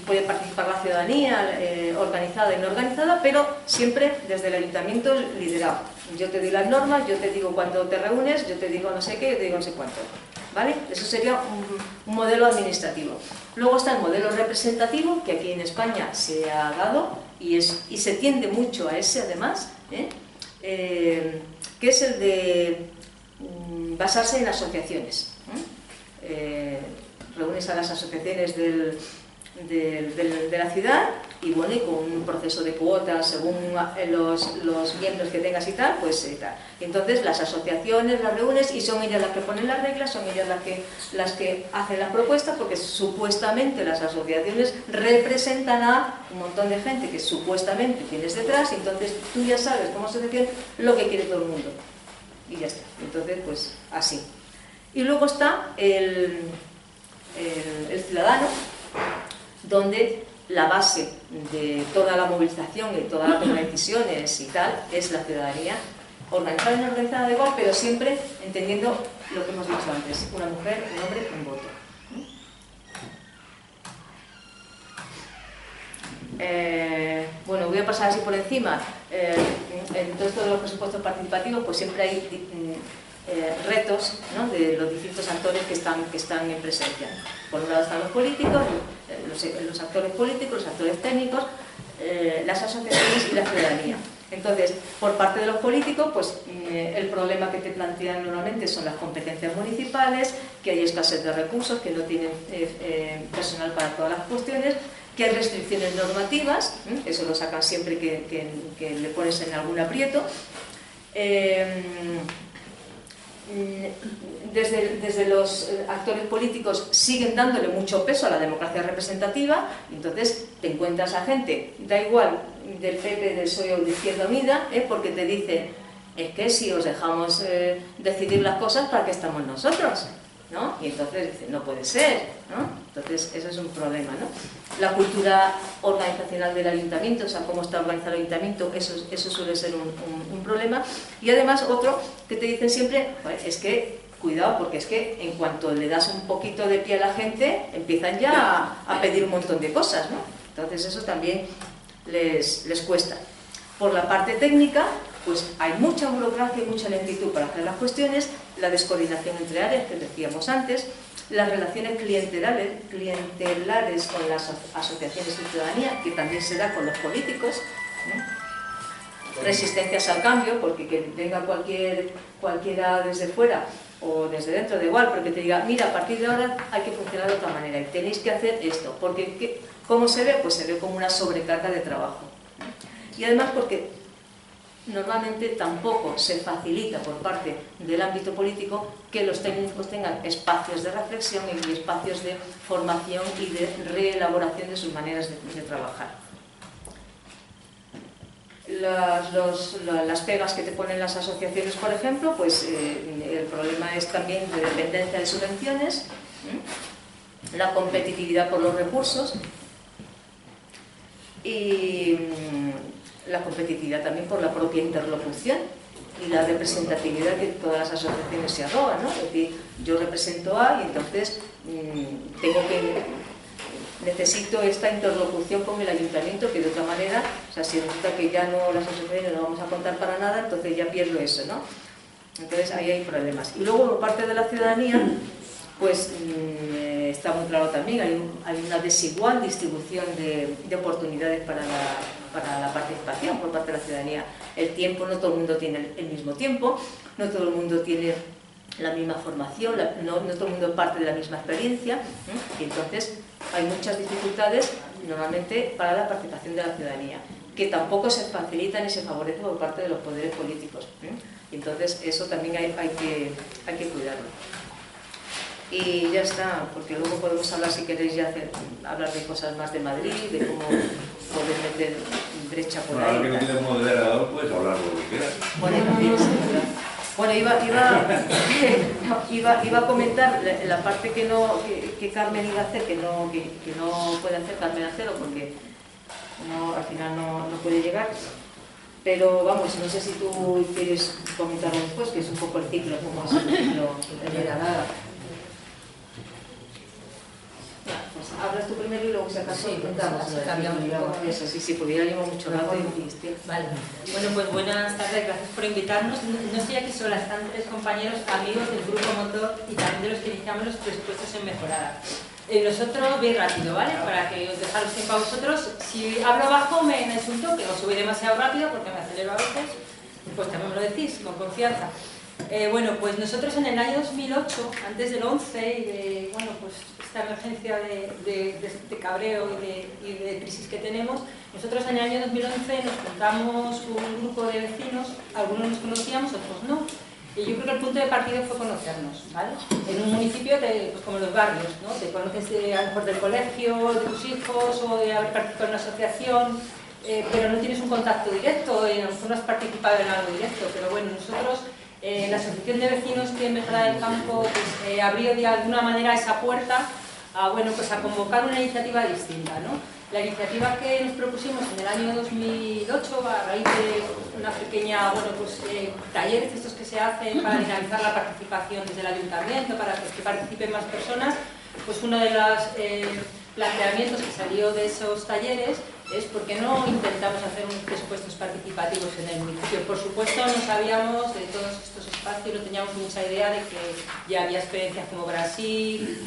Puede participar la ciudadanía, organizada y no organizada, pero siempre desde el ayuntamiento liderado. Yo te doy las normas, yo te digo cuándo te reúnes, yo te digo no sé qué, yo te digo no sé cuánto. ¿Vale? Eso sería un modelo administrativo. Luego está el modelo representativo, que aquí en España se ha dado y se tiende mucho a ese además, que es el de basarse en asociaciones. Reúnes a las asociaciones de la ciudad y bueno, y con un proceso de cuotas según los miembros que tengas y tal, pues tal. Entonces las asociaciones las reúnes y son ellas las que ponen las reglas, son ellas las que hacen las propuestas, porque supuestamente las asociaciones representan a un montón de gente que supuestamente tienes detrás, y entonces tú ya sabes como asociación lo que quiere todo el mundo y ya está. Entonces pues así. Y luego está el ciudadano, donde la base de toda la movilización y toda la toma de decisiones y tal es la ciudadanía, organizada y no organizada da igual, pero siempre entendiendo lo que hemos dicho antes: una mujer, un hombre, un voto. Bueno, voy a pasar así por encima. En todo esto de los presupuestos participativos, pues siempre hay retos, ¿no?, de los distintos actores que están en presencia. Por un lado están los políticos, los actores políticos, los actores técnicos, las asociaciones y la ciudadanía. Entonces, por parte de los políticos, pues el problema que te plantean normalmente son las competencias municipales, que hay escasez de recursos, que no tienen personal para todas las cuestiones, que hay restricciones normativas, eso lo sacan siempre que le pones en algún aprieto. Desde los actores políticos siguen dándole mucho peso a la democracia representativa, entonces te encuentras a gente, da igual del PP, del PSOE o de Izquierda Unida, porque te dicen, es que si os dejamos decidir las cosas, ¿para qué estamos nosotros? ¿No? Y entonces dicen, no puede ser, ¿no? Entonces eso es un problema, ¿no? La cultura organizacional del ayuntamiento, o sea, cómo está organizado el ayuntamiento, eso suele ser un problema. Y además otro que te dicen siempre, pues, es que cuidado, porque es que en cuanto le das un poquito de pie a la gente, empiezan ya a pedir un montón de cosas, ¿no? Entonces eso también les cuesta. Por la parte técnica, pues hay mucha burocracia y mucha lentitud para hacer las cuestiones, la descoordinación entre áreas que decíamos antes, las relaciones clientelares con las asociaciones de ciudadanía, que también se da con los políticos, ¿no? Resistencias al cambio, porque que venga cualquiera desde fuera o desde dentro, da igual, porque te diga, mira, a partir de ahora hay que funcionar de otra manera y tenéis que hacer esto, porque ¿cómo se ve? Pues se ve como una sobrecarga de trabajo. Y además porque normalmente tampoco se facilita por parte del ámbito político que los técnicos tengan espacios de reflexión y espacios de formación y de reelaboración de sus maneras de trabajar. Las pegas que te ponen las asociaciones, por ejemplo, pues el problema es también de dependencia de subvenciones, la competitividad por los recursos y la competitividad también por la propia interlocución y la representatividad que todas las asociaciones se arrogan, ¿no? Es decir, yo represento A y entonces necesito esta interlocución con el ayuntamiento, que de otra manera, o sea, si resulta que ya no, las asociaciones no vamos a contar para nada, entonces ya pierdo eso, ¿no? Entonces ahí hay problemas. Y luego por parte de la ciudadanía, pues está muy claro también, hay una desigual distribución de oportunidades para la participación por parte de la ciudadanía. El tiempo, no todo el mundo tiene el mismo tiempo, no todo el mundo tiene la misma formación, no todo el mundo parte de la misma experiencia, y entonces hay muchas dificultades normalmente para la participación de la ciudadanía, que tampoco se facilita ni se favorece por parte de los poderes políticos. Entonces eso también hay que cuidarlo. Y ya está, porque luego podemos hablar, si queréis, hablar de cosas más de Madrid, de cómo poder meter brecha por ahí. Ahora que no tienes moderador, puedes hablar lo que quieras. Bueno, iba a comentar la parte que Carmen iba a hacer, que no puede hacer Carmen Acero, porque al final no puede llegar. Pero vamos, no sé si tú quieres comentarlo después, que es un poco el ciclo, como es el ciclo de nada. Pues hablas tú primero y luego si acaso intentamos. Eso, sí, pudiera llevar mucho rato y vale. Bueno, pues buenas tardes, gracias por invitarnos. No estoy aquí sola, están tres compañeros, amigos del Grupo Motor y también de los que iniciamos los presupuestos en mejorada. Nosotros voy rápido, ¿vale? Para que os dejaros tiempo a vosotros. Si hablo bajo me insulto, que os voy demasiado rápido porque me acelero a veces, pues también me lo decís con confianza. Bueno, pues nosotros en el año 2008, antes del 11 y de, bueno, pues esta emergencia de cabreo y de crisis que tenemos, nosotros en el año 2011 nos juntamos un grupo de vecinos, algunos nos conocíamos, otros no, y yo creo que el punto de partida fue conocernos, ¿vale? En un municipio pues como los barrios, ¿no? Te conoces a lo mejor del colegio, de tus hijos o de haber participado en una asociación, pero no tienes un contacto directo, a lo mejor no has participado en algo directo, pero bueno, nosotros... la Asociación de Vecinos que en Mejorada del Campo pues, abrió de alguna manera esa puerta a, bueno, pues a convocar una iniciativa distinta, ¿no? La iniciativa que nos propusimos en el año 2008 a raíz de una pequeña, bueno, pues, talleres estos que se hacen para dinamizar la participación desde el ayuntamiento, para que participen más personas, pues uno de los planteamientos que salió de esos talleres es por qué no intentamos hacer unos presupuestos participativos en el municipio. Por supuesto no sabíamos de todos estos espacios, no teníamos mucha idea de que ya había experiencias como Brasil.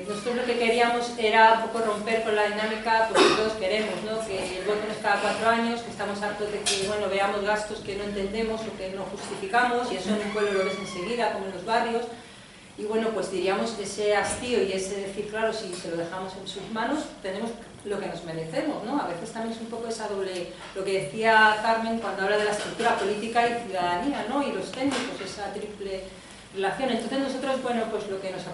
Nosotros lo que queríamos era un poco romper con la dinámica pues, que todos queremos, ¿no? Que el voto no es cada 4 años, que estamos hartos de que bueno, veamos gastos que no entendemos o que no justificamos, y eso en un pueblo lo ves enseguida, como en los barrios. Y bueno, pues diríamos ese hastío y ese decir, claro, si se lo dejamos en sus manos, tenemos lo que nos merecemos, ¿no? A veces también es un poco esa doble, lo que decía Carmen cuando habla de la estructura política y ciudadanía, ¿no? Y los técnicos, esa triple relación. Entonces nosotros, bueno, pues lo que nos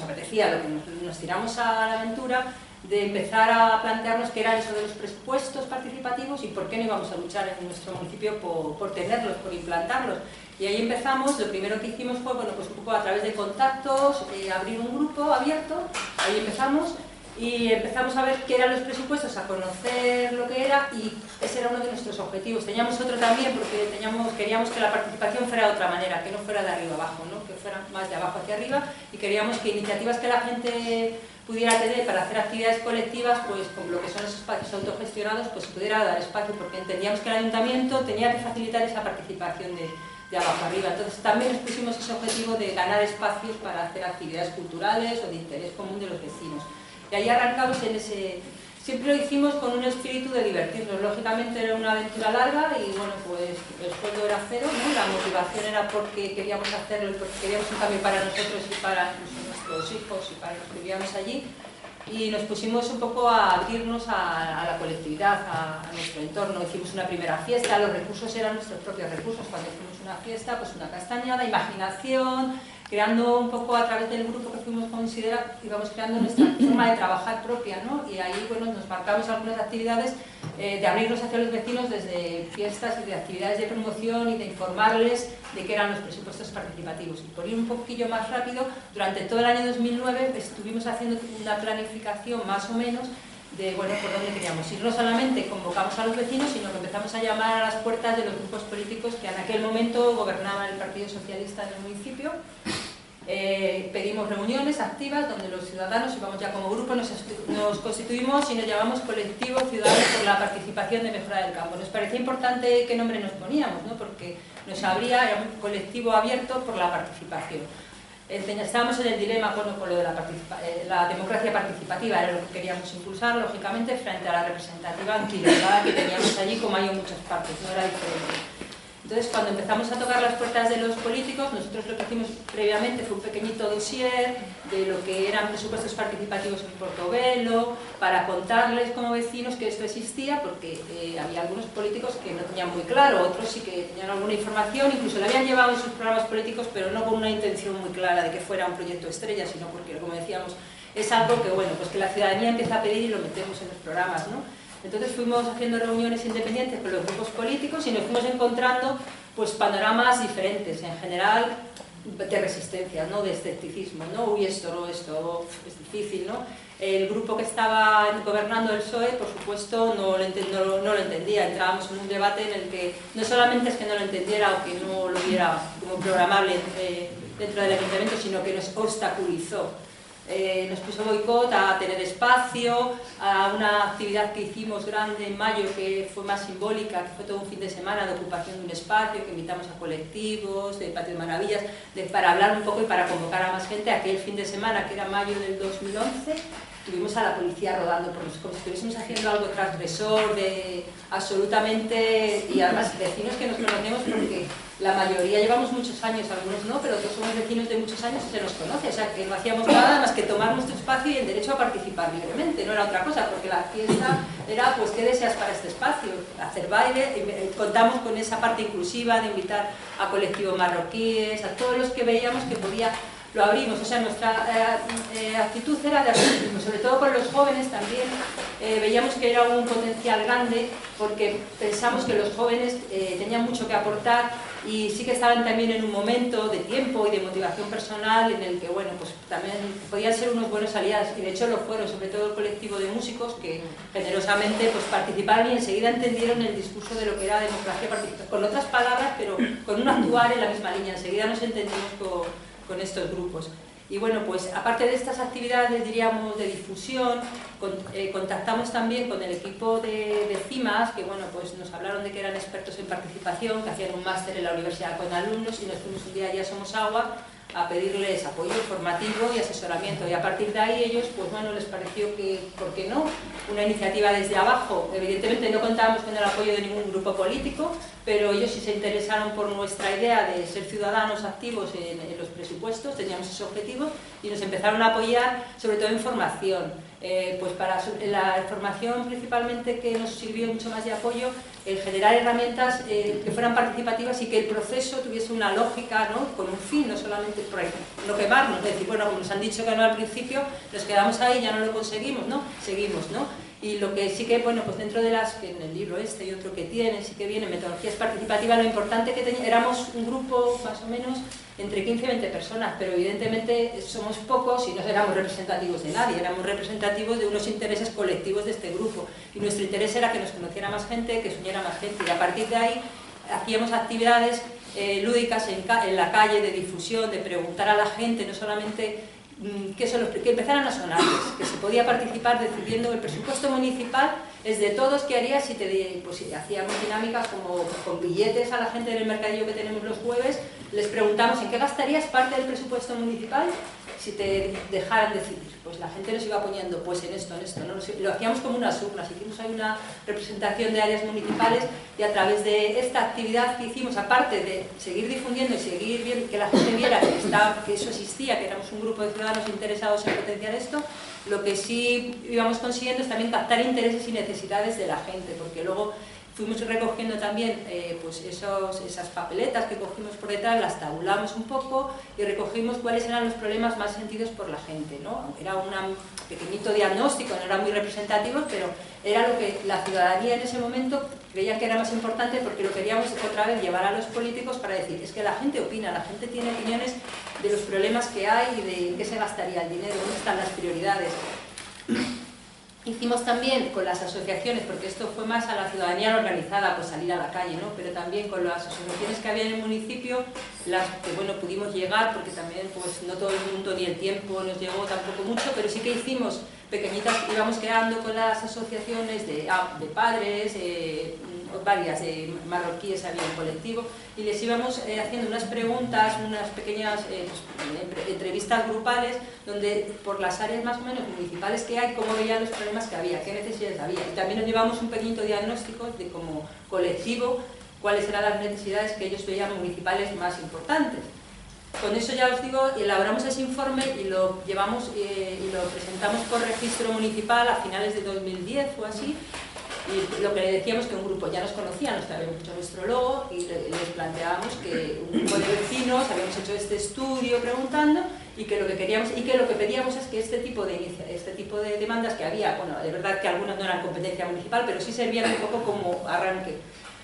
apetecía, lo que nos tiramos a la aventura de empezar a plantearnos qué era eso de los presupuestos participativos y por qué no íbamos a luchar en nuestro municipio por tenerlos, por implantarlos. Y ahí empezamos, lo primero que hicimos fue, bueno, pues un poco a través de contactos, abrir un grupo abierto, ahí empezamos, y empezamos a ver qué eran los presupuestos, a conocer lo que era, y ese era uno de nuestros objetivos. Teníamos otro también porque queríamos que la participación fuera de otra manera, que no fuera de arriba abajo, ¿no? Que fuera más de abajo hacia arriba, y queríamos que iniciativas que la gente pudiera tener para hacer actividades colectivas, pues con lo que son los espacios autogestionados, pues se pudiera dar espacio, porque entendíamos que el ayuntamiento tenía que facilitar esa participación de abajo arriba. Entonces también nos pusimos ese objetivo de ganar espacios para hacer actividades culturales o de interés común de los vecinos. Y ahí arrancamos en ese... Siempre lo hicimos con un espíritu de divertirnos. Lógicamente era una aventura larga y bueno, pues el sueldo era cero, ¿no? La motivación era porque queríamos hacerlo y porque queríamos un cambio para nosotros y para incluso nuestros hijos y para los que vivíamos allí. Y nos pusimos un poco a abrirnos a la colectividad, a nuestro entorno. Hicimos una primera fiesta, los recursos eran nuestros propios recursos. Cuando hicimos una fiesta, pues una castañada, imaginación, creando un poco a través del grupo que fuimos íbamos creando nuestra forma de trabajar propia, ¿no? Y ahí, bueno, nos marcamos algunas actividades de abrirnos hacia los vecinos desde fiestas y de actividades de promoción y de informarles de qué eran los presupuestos participativos. Y por ir un poquillo más rápido, durante todo el año 2009 estuvimos haciendo una planificación más o menos de, bueno, por dónde queríamos ir. No solamente convocamos a los vecinos, sino que empezamos a llamar a las puertas de los grupos políticos que en aquel momento gobernaban el Partido Socialista en el municipio. Pedimos reuniones activas donde los ciudadanos, íbamos ya como grupo, nos constituimos y nos llamamos Colectivo Ciudadanos por la Participación de Mejora del Campo. Nos parecía importante qué nombre nos poníamos, ¿no? Porque nos abría, era un colectivo abierto por la participación. Estábamos en el dilema con lo de la democracia participativa, era lo que queríamos impulsar, lógicamente, frente a la representativa anquilosada que teníamos allí, como hay en muchas partes, no era diferente. Entonces, cuando empezamos a tocar las puertas de los políticos, nosotros lo que hicimos previamente fue un pequeñito dossier de lo que eran presupuestos participativos en Portobelo, para contarles como vecinos que esto existía, porque había algunos políticos que no tenían muy claro, otros sí que tenían alguna información, incluso lo habían llevado en sus programas políticos, pero no con una intención muy clara de que fuera un proyecto estrella, sino porque, como decíamos, es algo que, bueno, pues que la ciudadanía empieza a pedir y lo metemos en los programas, ¿no? Entonces fuimos haciendo reuniones independientes con los grupos políticos y nos fuimos encontrando pues panoramas diferentes, en general de resistencia, ¿no? De escepticismo, ¿no? Uy, esto es difícil, ¿no? El grupo que estaba gobernando el PSOE, por supuesto, no lo entendía. Entrábamos en un debate en el que no solamente es que no lo entendiera o que no lo viera como programable dentro del ayuntamiento, sino que nos obstaculizó. Nos puso boicot a tener espacio, a una actividad que hicimos grande en mayo que fue más simbólica, que fue todo un fin de semana de ocupación de un espacio, que invitamos a colectivos, de Patio de Maravillas, para hablar un poco y para convocar a más gente. Aquel fin de semana, que era mayo del 2011, tuvimos a la policía rodando por los, como si estuviésemos haciendo algo transgresor, absolutamente, y además vecinos que nos conocemos porque la mayoría llevamos muchos años, algunos no, pero todos somos vecinos de muchos años y se nos conoce, o sea que no hacíamos nada más que tomar nuestro espacio y el derecho a participar libremente, no era otra cosa, porque la fiesta era, pues, ¿qué deseas para este espacio? Hacer baile, contamos con esa parte inclusiva de invitar a colectivos marroquíes, a todos los que veíamos que podía. Lo abrimos, o sea, nuestra actitud era de abrirlo, sobre todo con los jóvenes también. Veíamos que era un potencial grande porque pensamos que los jóvenes tenían mucho que aportar y sí que estaban también en un momento de tiempo y de motivación personal en el que, bueno, pues también podían ser unos buenos aliados, y de hecho lo fueron, sobre todo el colectivo de músicos que generosamente pues participaron y enseguida entendieron el discurso de lo que era democracia participativa, con otras palabras, pero con un actuar en la misma línea. Enseguida nos entendimos con estos grupos. Y bueno, pues aparte de estas actividades, diríamos, de difusión, contactamos también con el equipo de CIMAS, que bueno, pues nos hablaron de que eran expertos en participación, que hacían un máster en la universidad con alumnos, y nos fuimos un día, Ya Somos Agua, a pedirles apoyo formativo y asesoramiento, y a partir de ahí ellos, pues bueno, les pareció que, ¿por qué no?, una iniciativa desde abajo. Evidentemente no contábamos con el apoyo de ningún grupo político, pero ellos sí se interesaron por nuestra idea de ser ciudadanos activos en los presupuestos, teníamos ese objetivo, y nos empezaron a apoyar sobre todo en formación. Pues para la formación principalmente, que nos sirvió mucho más de apoyo, el generar herramientas que fueran participativas y que el proceso tuviese una lógica, ¿no?, con un fin, no solamente por no quemarnos, es decir, bueno, como nos han dicho que no al principio, nos quedamos ahí, ya no lo conseguimos, ¿no?, seguimos, ¿no? Y lo que sí que, bueno, pues dentro de las, que en el libro este y otro que tiene, sí que viene metodologías participativas, lo importante que éramos un grupo más o menos entre 15 y 20 personas, pero evidentemente somos pocos y no éramos representativos de nadie, éramos representativos de unos intereses colectivos de este grupo, y nuestro interés era que nos conociera más gente, que se uniera más gente, y a partir de ahí hacíamos actividades lúdicas en la calle, de difusión, de preguntar a la gente, no solamente que empezaran a sonarles, que se podía participar decidiendo el presupuesto municipal es de todos. ¿Qué harías si si hacíamos dinámicas como con billetes a la gente del mercadillo que tenemos los jueves? Les preguntamos en qué gastarías parte del presupuesto municipal si te dejaran decidir. Pues la gente nos iba poniendo, pues en esto, ¿no? Lo hacíamos como unas urnas, hicimos ahí una representación de áreas municipales, y a través de esta actividad que hicimos, aparte de seguir difundiendo y seguir viendo, que la gente viera que eso existía, que éramos un grupo de ciudadanos interesados en potenciar esto, lo que sí íbamos consiguiendo es también captar intereses y necesidades de la gente, porque luego fuimos recogiendo también pues esas papeletas que cogimos por detrás, las tabulamos un poco y recogimos cuáles eran los problemas más sentidos por la gente, ¿no? Era un pequeñito diagnóstico, no era muy representativo, pero era lo que la ciudadanía en ese momento creía que era más importante, porque lo queríamos otra vez llevar a los políticos para decir, es que la gente opina, la gente tiene opiniones de los problemas que hay y de en qué se gastaría el dinero, dónde están las prioridades. Hicimos también con las asociaciones, porque esto fue más a la ciudadanía organizada, pues salir a la calle, ¿no? Pero también con las asociaciones que había en el municipio, las que bueno, pudimos llegar, porque también pues no todo el mundo ni el tiempo nos llegó tampoco mucho, pero sí que hicimos pequeñitas, íbamos quedando con las asociaciones de padres, varias marroquíes había un colectivo, y les íbamos haciendo unas preguntas, unas pequeñas entrevistas grupales, donde por las áreas más o menos municipales que hay, cómo veían los problemas que había, qué necesidades había, y también nos llevamos un pequeñito diagnóstico de como colectivo cuáles eran las necesidades que ellos veían municipales más importantes. Con eso, ya os digo, elaboramos ese informe y lo llevamos y lo presentamos por registro municipal a finales de 2010 o así. Y lo que le decíamos, que un grupo ya nos conocía, nos sabíamos mucho nuestro logo, y les planteábamos que un grupo de vecinos habíamos hecho este estudio preguntando, y que lo que queríamos y que lo que pedíamos es que este tipo de demandas que había, bueno, de verdad que algunas no eran competencia municipal, pero sí servían un poco como arranque.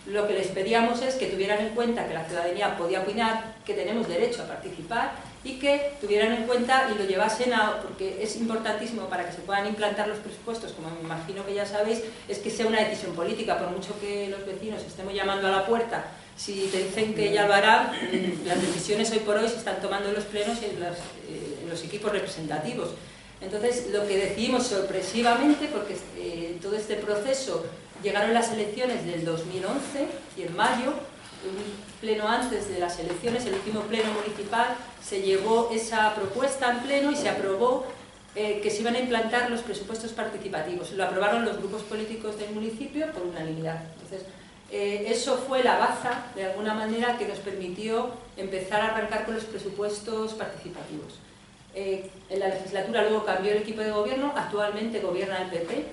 Lo que les pedíamos es que tuvieran en cuenta que la ciudadanía podía opinar, que tenemos derecho a participar, y que tuvieran en cuenta y lo llevasen porque es importantísimo para que se puedan implantar los presupuestos, como me imagino que ya sabéis, es que sea una decisión política. Por mucho que los vecinos estemos llamando a la puerta, si te dicen que ya lo harán, las decisiones hoy por hoy se están tomando en los plenos y en los equipos representativos. Entonces, lo que decidimos sorpresivamente, porque todo este proceso, llegaron las elecciones del 2011 y en mayo, un pleno antes de las elecciones, el último pleno municipal, se llevó esa propuesta en pleno y se aprobó que se iban a implantar los presupuestos participativos. Lo aprobaron los grupos políticos del municipio por unanimidad. Entonces, eso fue la baza, de alguna manera, que nos permitió empezar a arrancar con los presupuestos participativos. En la legislatura luego cambió el equipo de gobierno, actualmente gobierna el PP,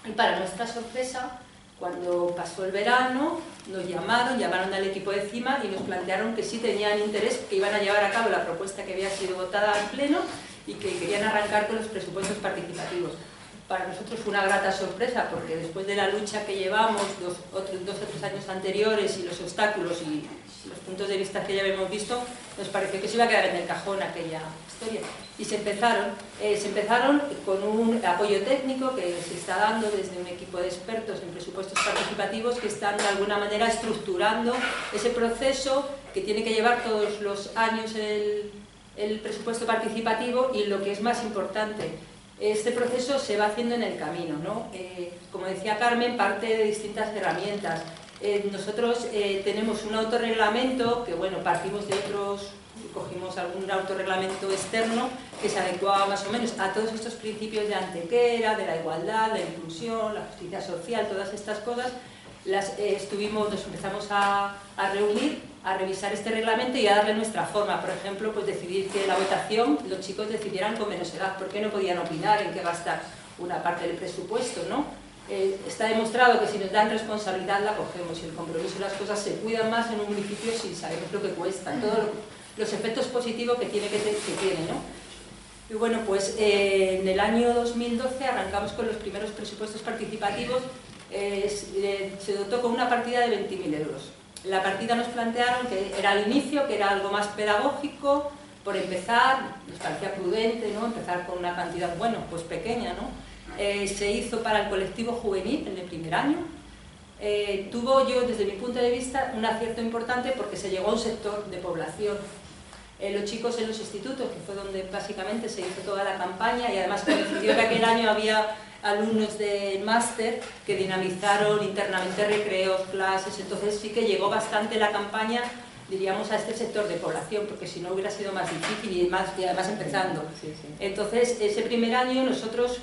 y para nuestra sorpresa, cuando pasó el verano, nos llamaron al equipo de CIMA y nos plantearon que sí tenían interés, que iban a llevar a cabo la propuesta que había sido votada en pleno y que querían arrancar con los presupuestos participativos. Para nosotros fue una grata sorpresa, porque después de la lucha que llevamos dos o tres años anteriores y los obstáculos y los puntos de vista que ya habíamos visto, nos pareció que se iba a quedar en el cajón aquella historia. Y se empezaron con un apoyo técnico que se está dando desde un equipo de expertos en presupuestos participativos, que están de alguna manera estructurando ese proceso que tiene que llevar todos los años el presupuesto participativo y lo que es más importante, este proceso se va haciendo en el camino, ¿no? Como decía Carmen, parte de distintas herramientas. Nosotros tenemos un autorreglamento que, bueno, partimos de otros, cogimos algún autorreglamento externo que se adecuaba más o menos a todos estos principios de Antequera, de la igualdad, la inclusión, la justicia social, todas estas cosas. Nos empezamos a reunir, a revisar este reglamento y a darle nuestra forma. Por ejemplo, pues decidir que la votación los chicos decidieran con menos edad, porque no podían opinar en qué gastar una parte del presupuesto, ¿no? Está demostrado que si nos dan responsabilidad la cogemos y el compromiso y las cosas se cuidan más en un municipio si sabemos lo que cuesta, todos los efectos positivos que tiene, ¿no? Y bueno, pues en el año 2012 arrancamos con los primeros presupuestos participativos. Se dotó con una partida de 20.000 euros. La partida nos plantearon que era al inicio, que era algo más pedagógico, por empezar, nos parecía prudente, ¿no? Empezar con una cantidad, bueno, pues pequeña, ¿no? Se hizo para el colectivo juvenil en el primer año. Tuvo yo, desde mi punto de vista, un acierto importante porque se llegó a un sector de población. Los chicos en los institutos, que fue donde básicamente se hizo toda la campaña, y además coincidió que aquel año había alumnos del máster que dinamizaron internamente recreos, clases, entonces sí que llegó bastante la campaña, diríamos, a este sector de población, porque si no hubiera sido más difícil y además empezando. Entonces, ese primer año nosotros,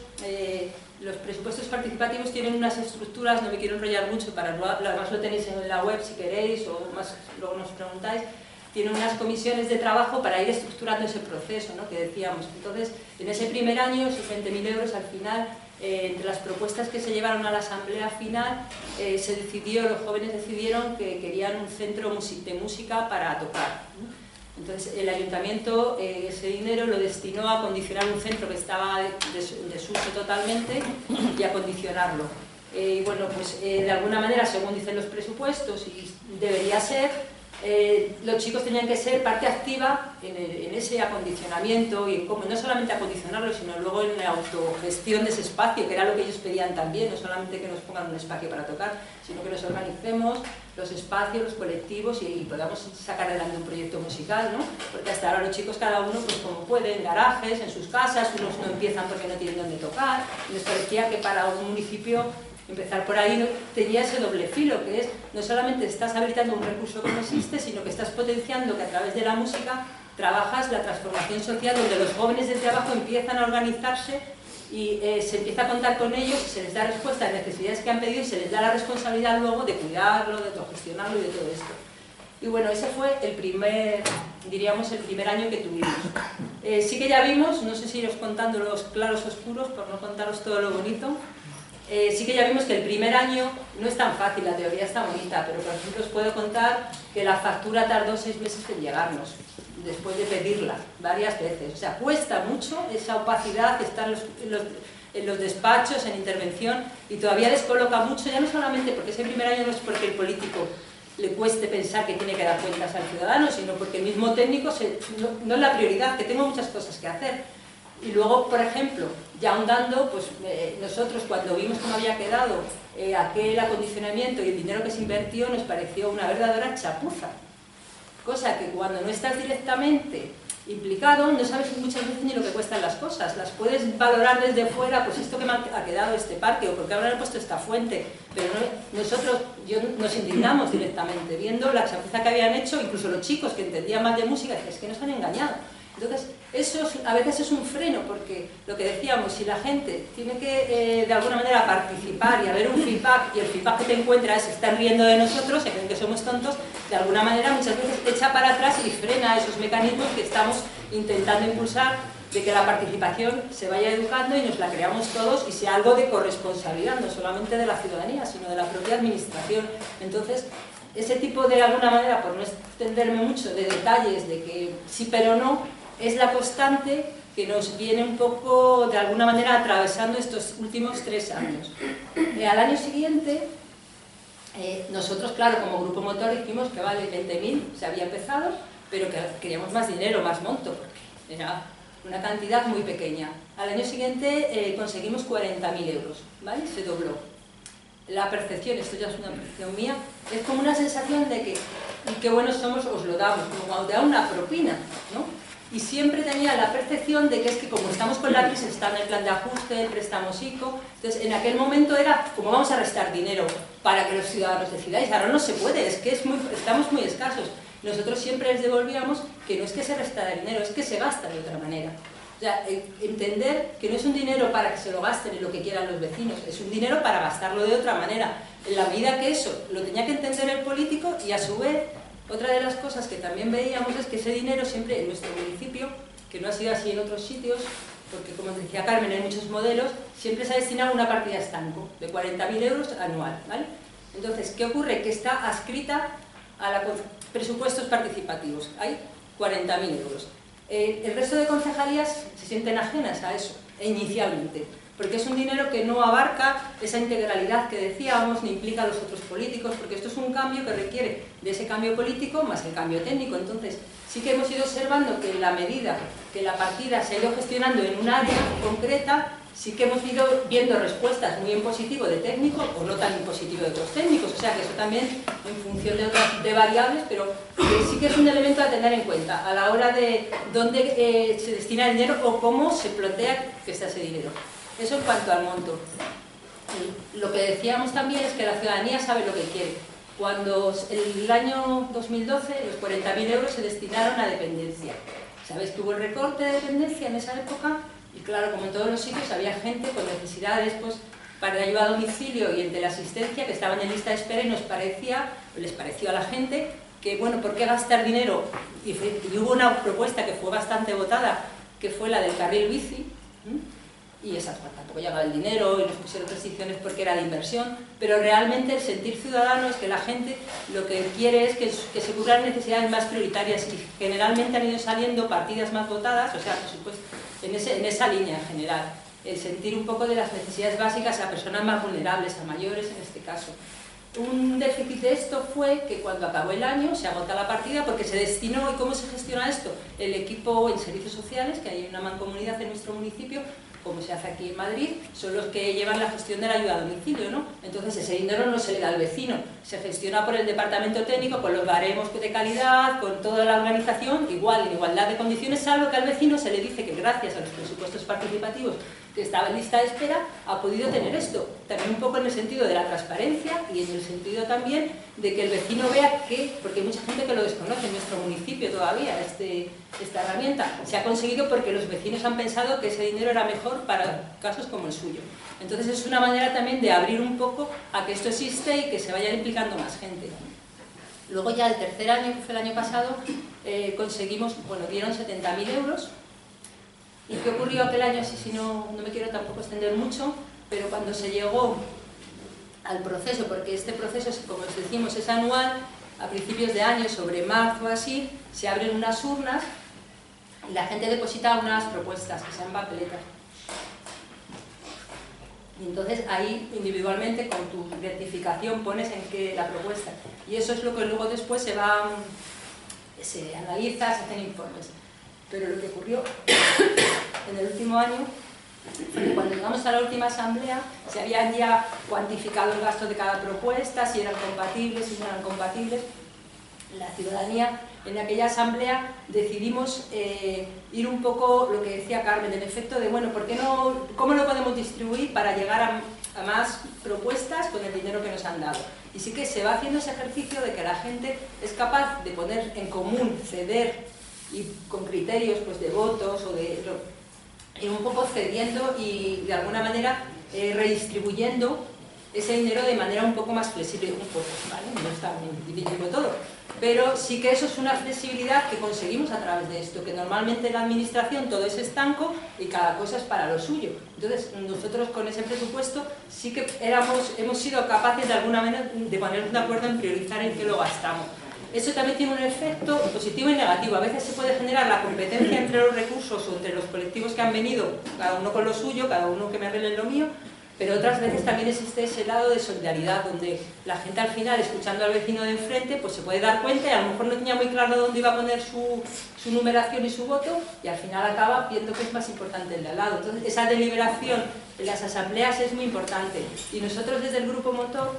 los presupuestos participativos tienen unas estructuras, no me quiero enrollar mucho, además lo tenéis en la web si queréis, o más luego nos preguntáis, tiene unas comisiones de trabajo para ir estructurando ese proceso, ¿no? Que decíamos. Entonces, en ese primer año, esos 20.000 euros, al final, entre las propuestas que se llevaron a la asamblea final, se decidió, los jóvenes decidieron que querían un centro de música para tocar, ¿no? Entonces, el ayuntamiento ese dinero lo destinó a acondicionar un centro que estaba en desuso totalmente y a acondicionarlo. Y bueno, pues de alguna manera, según dicen los presupuestos, y debería ser, los chicos tenían que ser parte activa en ese acondicionamiento y en cómo, no solamente acondicionarlo, sino luego en la autogestión de ese espacio, que era lo que ellos pedían también, no solamente que nos pongan un espacio para tocar, sino que nos organicemos los espacios, los colectivos y podamos sacar adelante un proyecto musical, ¿no? Porque hasta ahora los chicos, cada uno, pues como puede, en garajes, en sus casas, unos no empiezan porque no tienen dónde tocar, y les parecía que para un municipio empezar por ahí tenía ese doble filo, que es, no solamente estás habilitando un recurso que no existe, sino que estás potenciando que a través de la música trabajas la transformación social, donde los jóvenes desde abajo empiezan a organizarse y se empieza a contar con ellos, y se les da respuesta a las necesidades que han pedido y se les da la responsabilidad luego de cuidarlo, de autogestionarlo y de todo esto. Y bueno, ese fue el primer, diríamos, el primer año que tuvimos. Sí que ya vimos, no sé si iros contando los claros oscuros, por no contaros todo lo bonito, sí que ya vimos que el primer año no es tan fácil, la teoría está bonita, pero por ejemplo os puedo contar que la factura tardó 6 meses en llegarnos, después de pedirla varias veces. O sea, cuesta mucho esa opacidad, estar en los despachos, en intervención, y todavía descoloca mucho, ya no solamente porque ese primer año no es porque el político le cueste pensar que tiene que dar cuentas al ciudadano, sino porque el mismo técnico no es la prioridad, que tengo muchas cosas que hacer. Y luego, por ejemplo, ya ahondando, pues nosotros cuando vimos cómo había quedado aquel acondicionamiento y el dinero que se invirtió, nos pareció una verdadera chapuza. Cosa que cuando no estás directamente implicado, no sabes muchas veces ni lo que cuestan las cosas. Las puedes valorar desde fuera, pues esto que me ha quedado este parque, o porque habrán puesto esta fuente, pero no, nosotros nos indignamos directamente, viendo la chapuza que habían hecho, incluso los chicos que entendían más de música, es que nos han engañado. Entonces, eso a veces es un freno, porque lo que decíamos, si la gente tiene que de alguna manera participar y haber un feedback, y el feedback que te encuentras es se están riendo de nosotros, se creen que somos tontos, de alguna manera muchas veces echa para atrás y frena esos mecanismos que estamos intentando impulsar, de que la participación se vaya educando y nos la creamos todos y sea algo de corresponsabilidad, no solamente de la ciudadanía, sino de la propia administración. Entonces, ese tipo de alguna manera, por no extenderme mucho, de detalles, de que sí pero no, es la constante que nos viene un poco, de alguna manera, atravesando estos últimos 3 años. Al año siguiente, nosotros, claro, como grupo motor dijimos que vale 20.000, se había empezado, pero que queríamos más dinero, más monto, porque era una cantidad muy pequeña. Al año siguiente conseguimos 40.000 euros, ¿vale? Se dobló. La percepción, esto ya es una percepción mía, es como una sensación de que qué buenos somos, os lo damos, como cuando te dan una propina, ¿no? y siempre tenía la percepción de que es que como estamos con la crisis, está en el plan de ajuste, el préstamo ICO, entonces en aquel momento era como vamos a restar dinero para que los ciudadanos decidáis, ahora no se puede, es que estamos muy escasos. Nosotros siempre les devolvíamos que no es que se restara dinero, es que se gasta de otra manera. O sea, entender que no es un dinero para que se lo gasten en lo que quieran los vecinos, es un dinero para gastarlo de otra manera. En la medida que eso lo tenía que entender el político, y a su vez, otra de las cosas que también veíamos es que ese dinero siempre en nuestro municipio, que no ha sido así en otros sitios, porque como decía Carmen, hay muchos modelos, siempre se ha destinado una partida estanco de 40.000 euros anual, ¿vale? Entonces, ¿qué ocurre? Que está adscrita a los presupuestos participativos, hay 40.000 euros. El resto de concejalías se sienten ajenas a eso, inicialmente, porque es un dinero que no abarca esa integralidad que decíamos, ni implica a los otros políticos, porque esto es un cambio que requiere de ese cambio político más el cambio técnico. Entonces, sí que hemos ido observando que en la medida que la partida se ha ido gestionando en un área concreta, sí que hemos ido viendo respuestas muy en positivo de técnicos o no tan en positivo de otros técnicos, o sea que eso también en función de variables, pero sí que es un elemento a tener en cuenta a la hora de dónde se destina el dinero o cómo se plantea que está ese dinero. Eso en cuanto al monto. Lo que decíamos también es que la ciudadanía sabe lo que quiere. Cuando el año 2012 los 40.000 euros se destinaron a dependencia. ¿Sabes que hubo el recorte de dependencia en esa época? Y claro, como en todos los sitios, había gente con necesidades pues, para ayuda a domicilio y el de la asistencia que estaban en lista de espera y les pareció a la gente que, bueno, ¿por qué gastar dinero? Y hubo una propuesta que fue bastante votada, que fue la del carril bici, y esa tampoco llegaba el dinero y nos pusieron restricciones porque era de inversión, pero realmente el sentir ciudadano es que la gente lo que quiere es que se cubran necesidades más prioritarias y generalmente han ido saliendo partidas más votadas, o sea, por supuesto, en esa línea en general, el sentir un poco de las necesidades básicas a personas más vulnerables, a mayores en este caso. Un déficit de esto fue que cuando acabó el año se agota la partida porque se destinó. ¿Y cómo se gestiona esto? El equipo en servicios sociales, que hay una mancomunidad en nuestro municipio, como se hace aquí en Madrid, son los que llevan la gestión de la ayuda a domicilio, ¿no? Entonces ese dinero no se le da al vecino, se gestiona por el departamento técnico, con los baremos de calidad, con toda la organización, igual, en igualdad de condiciones, salvo que al vecino se le dice que gracias a los presupuestos participativos que estaba en lista de espera, ha podido tener esto. También un poco en el sentido de la transparencia y en el sentido también de que el vecino vea que, porque hay mucha gente que lo desconoce en nuestro municipio todavía, esta herramienta, se ha conseguido porque los vecinos han pensado que ese dinero era mejor para casos como el suyo. Entonces es una manera también de abrir un poco a que esto existe y que se vaya implicando más gente. Luego ya el tercer año, que fue el año pasado, conseguimos, bueno, dieron 70.000 euros. ¿Y qué ocurrió aquel año? Si no me quiero tampoco extender mucho, pero cuando se llegó al proceso, porque este proceso, como os decimos, es anual, a principios de año, sobre marzo o así, se abren unas urnas y la gente deposita unas propuestas que sean papeletas. Y entonces ahí individualmente con tu identificación pones en qué la propuesta. Y eso es lo que luego después se analiza, se hacen informes. Pero lo que ocurrió en el último año fue que cuando llegamos a la última asamblea se habían ya cuantificado el gasto de cada propuesta, si eran compatibles, si no eran compatibles. La ciudadanía, en aquella asamblea decidimos ir un poco, lo que decía Carmen, en efecto de, bueno, ¿cómo lo podemos distribuir para llegar a más propuestas con el dinero que nos han dado? Y sí que se va haciendo ese ejercicio de que la gente es capaz de poner en común, ceder, y con criterios pues, de votos o de ir un poco cediendo y de alguna manera redistribuyendo ese dinero de manera un poco más flexible, un poco, ¿vale? No está dividiendo todo, pero sí que eso es una flexibilidad que conseguimos a través de esto, que normalmente en la administración todo es estanco y cada cosa es para lo suyo. Entonces nosotros con ese presupuesto sí que hemos sido capaces de alguna manera de ponernos de acuerdo en priorizar en qué lo gastamos. Eso también tiene un efecto positivo y negativo. A veces se puede generar la competencia entre los recursos o entre los colectivos que han venido, cada uno con lo suyo, cada uno que me arregle lo mío, pero otras veces también existe ese lado de solidaridad, donde la gente al final, escuchando al vecino de enfrente, pues se puede dar cuenta y a lo mejor no tenía muy claro dónde iba a poner su numeración y su voto, y al final acaba viendo que es más importante el de al lado. Entonces esa deliberación en las asambleas es muy importante. Y nosotros desde el Grupo Motor,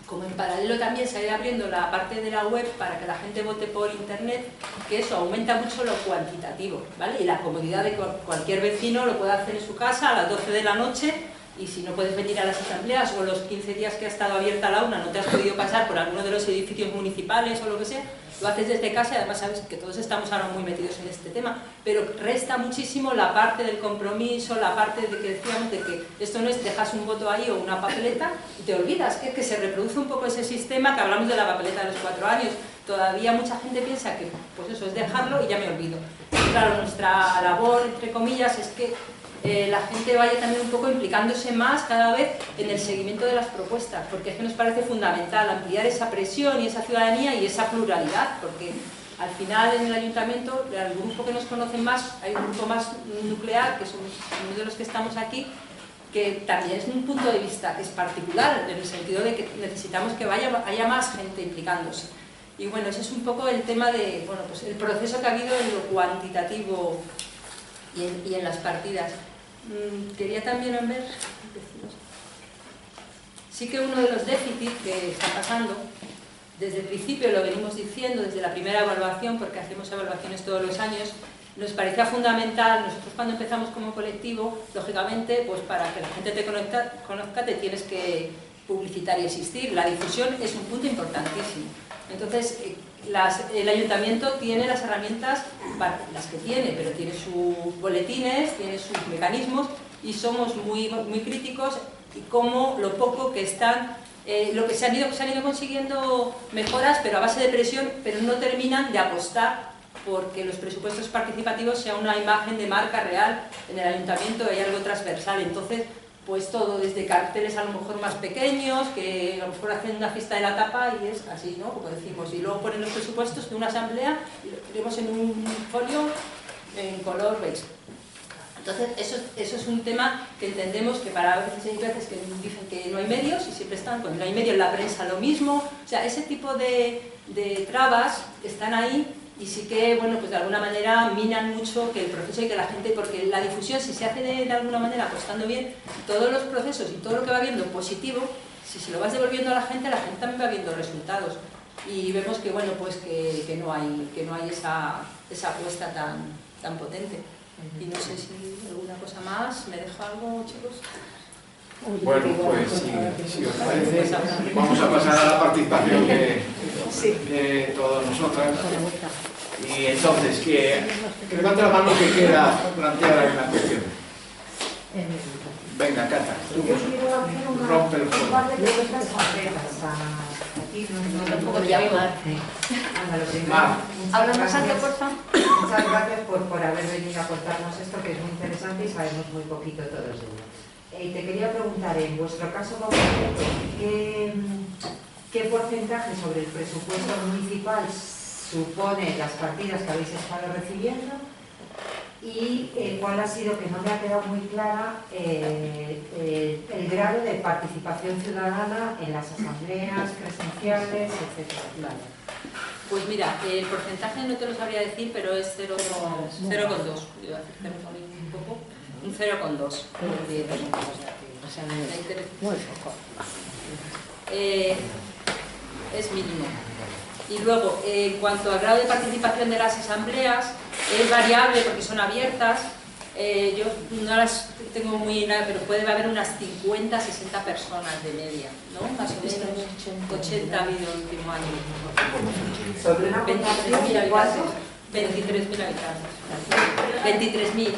como en paralelo también se ha ido abriendo la parte de la web para que la gente vote por internet, que eso aumenta mucho lo cuantitativo, ¿vale? Y la comodidad de cualquier vecino lo puede hacer en su casa a las 12 de la noche, y si no puedes venir a las asambleas o los 15 días que ha estado abierta la UNA no te has podido pasar por alguno de los edificios municipales o lo que sea, lo haces desde casa. Y además sabes que todos estamos ahora muy metidos en este tema, pero resta muchísimo la parte del compromiso, la parte de que decíamos de que esto no es dejas un voto ahí o una papeleta y te olvidas, que se reproduce un poco ese sistema que hablamos de la papeleta de los 4 años. Todavía mucha gente piensa que pues eso es dejarlo y ya me olvido. Y claro, nuestra labor, entre comillas, es que la gente vaya también un poco implicándose más cada vez en el seguimiento de las propuestas, porque es que nos parece fundamental ampliar esa presión y esa ciudadanía y esa pluralidad, porque al final en el ayuntamiento, el grupo que nos conocen más, hay un grupo más nuclear, que somos uno de los que estamos aquí, que también es un punto de vista que es particular, en el sentido de que necesitamos que haya más gente implicándose. Y bueno, ese es un poco el tema de, bueno, pues el proceso que ha habido en lo cuantitativo y en las partidas. Quería también ver, sí que uno de los déficits que está pasando, desde el principio lo venimos diciendo, desde la primera evaluación, porque hacemos evaluaciones todos los años, nos parecía fundamental. Nosotros cuando empezamos como colectivo, lógicamente, pues para que la gente te conozca te tienes que publicitar y existir. La difusión es un punto importantísimo. Entonces, el ayuntamiento tiene las herramientas, las que tiene, pero tiene sus boletines, tiene sus mecanismos, y somos muy críticos, y como lo poco que están, lo que se han ido consiguiendo mejoras, pero a base de presión, pero no terminan de apostar porque los presupuestos participativos sean una imagen de marca real en el ayuntamiento, hay algo transversal. Entonces, pues todo, desde carteles a lo mejor más pequeños, que a lo mejor hacen una fiesta de la tapa y es así, ¿no? Como decimos, y luego ponen los presupuestos de una asamblea y lo tenemos en un folio en color beige. Entonces, eso es un tema que entendemos que para veces hay veces que dicen que no hay medios y siempre están, cuando no hay medios en la prensa lo mismo, o sea, ese tipo de trabas están ahí. Y sí que, bueno, pues de alguna manera minan mucho que el proceso y que la gente, porque la difusión, si se hace de alguna manera apostando bien, todos los procesos y todo lo que va viendo positivo, si se lo vas devolviendo a la gente también va viendo resultados. Y vemos que, bueno, pues que no hay esa apuesta tan potente. Y no sé si alguna cosa más, ¿me dejo algo, chicos? Bueno, pues si os parece, vamos a pasar a la participación que todos nosotras. Y entonces, que levante la mano que quiera plantear alguna cuestión. Venga, Cata, tú rompe el juego. Habla más alto, por favor. Muchas gracias por haber venido a contarnos esto, que es muy interesante y sabemos muy poquito todos de ello. Te quería preguntar, en vuestro caso concreto, ¿qué porcentaje sobre el presupuesto municipal supone las partidas que habéis estado recibiendo? Y cuál ha sido, que no me ha quedado muy clara, el grado de participación ciudadana en las asambleas presenciales, etc. Vale. Pues mira, el porcentaje no te lo sabría decir, pero es 0,2. Yo un poco. Un 0,2. O sea, muy poco. Es mínimo. Y luego, en cuanto al grado de participación de las asambleas, es variable porque son abiertas. Yo no las tengo muy nada, pero puede haber unas 50, 60 personas de media, ¿no? Más o menos 80 ha habido el último año. 23.000 habitantes. 23.000 habitantes. 23.000.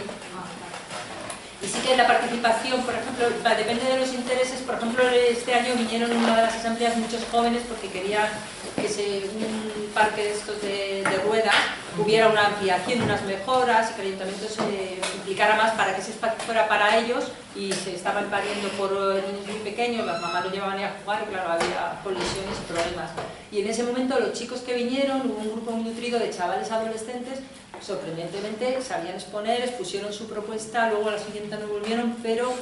Y sí que la participación, por ejemplo, depende de los intereses. Por ejemplo, este año vinieron en una de las asambleas muchos jóvenes porque querían que un parque de estos de ruedas hubiera una ampliación, unas mejoras, y que el ayuntamiento se implicara más para que ese espacio fuera para ellos, y se estaban pariendo por niños muy pequeños, las mamás lo llevaban a jugar y claro, había colisiones y problemas. Y en ese momento los chicos que vinieron, hubo un grupo muy nutrido de chavales adolescentes, sorprendentemente sabían exponer, expusieron su propuesta, luego a la siguiente no volvieron, pero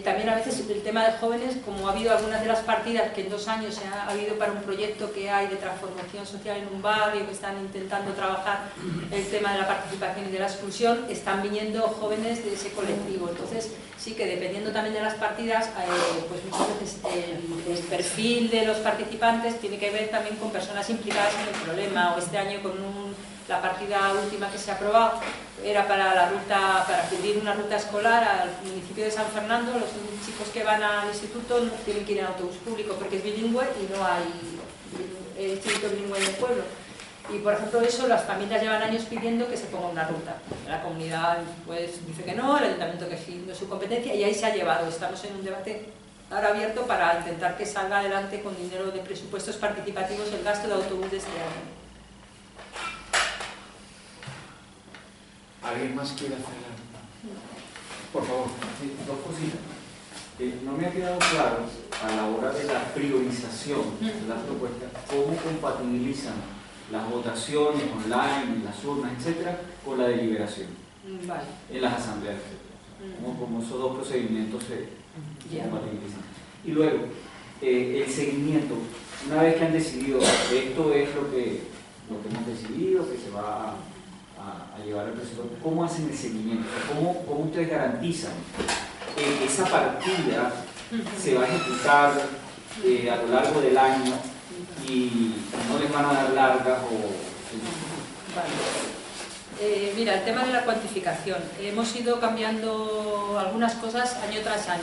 También a veces el tema de jóvenes, como ha habido algunas de las partidas que en 2 años ha habido para un proyecto que hay de transformación social en un barrio, que están intentando trabajar el tema de la participación y de la exclusión, están viniendo jóvenes de ese colectivo. Entonces sí que dependiendo también de las partidas, pues muchas veces el perfil de los participantes tiene que ver también con personas implicadas en el problema. O este año con la partida última que se ha aprobado era para cubrir una ruta escolar al municipio de San Fernando. Los chicos que van al instituto no tienen que ir en autobús público porque es bilingüe y no hay instituto bilingüe en el pueblo. Y por ejemplo eso, las familias llevan años pidiendo que se ponga una ruta. La comunidad pues dice que no, el ayuntamiento que sí, no es su competencia, y ahí se ha llevado. Estamos en un debate ahora abierto para intentar que salga adelante con dinero de presupuestos participativos el gasto de autobús de este año. ¿Alguien más quiere hacer algo? Por favor. Sí, 2 cositas. No me ha quedado claro a la hora de la priorización de las propuestas cómo compatibilizan las votaciones online, las urnas, etcétera, con la deliberación en las asambleas, etcétera. Como esos 2 procedimientos se compatibilizan. Y luego, el seguimiento. Una vez que han decidido esto es lo que hemos decidido, que se va a llevar al presupuesto, ¿cómo hacen el seguimiento? ¿Cómo ustedes garantizan que esa partida se va a ejecutar a lo largo del año y no les van a dar largas Mira, el tema de la cuantificación. Hemos ido cambiando algunas cosas año tras año.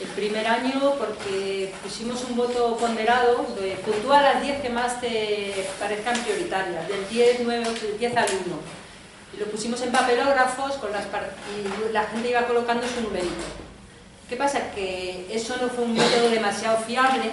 El primer año porque pusimos un voto ponderado, puntúa las 10 que más te parezcan prioritarias, del 10, 9, del 10 al 1. Y lo pusimos en papelógrafos y la gente iba colocando su numerito. ¿Qué pasa? Que eso no fue un método demasiado fiable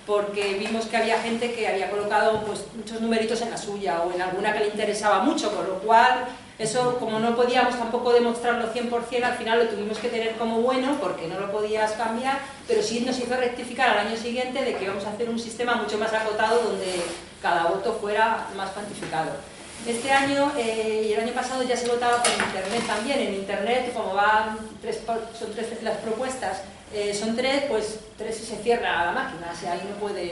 porque vimos que había gente que había colocado pues, muchos numeritos en la suya o en alguna que le interesaba mucho, por lo cual eso, como no podíamos tampoco demostrarlo 100%, al final lo tuvimos que tener como bueno porque no lo podías cambiar, pero sí nos hizo rectificar al año siguiente de que íbamos a hacer un sistema mucho más acotado donde cada voto fuera más cuantificado. Este año y el año pasado ya se votaba por internet también. En internet, como son 3 las propuestas, son 3, pues 3 se cierra la máquina, o sea, ahí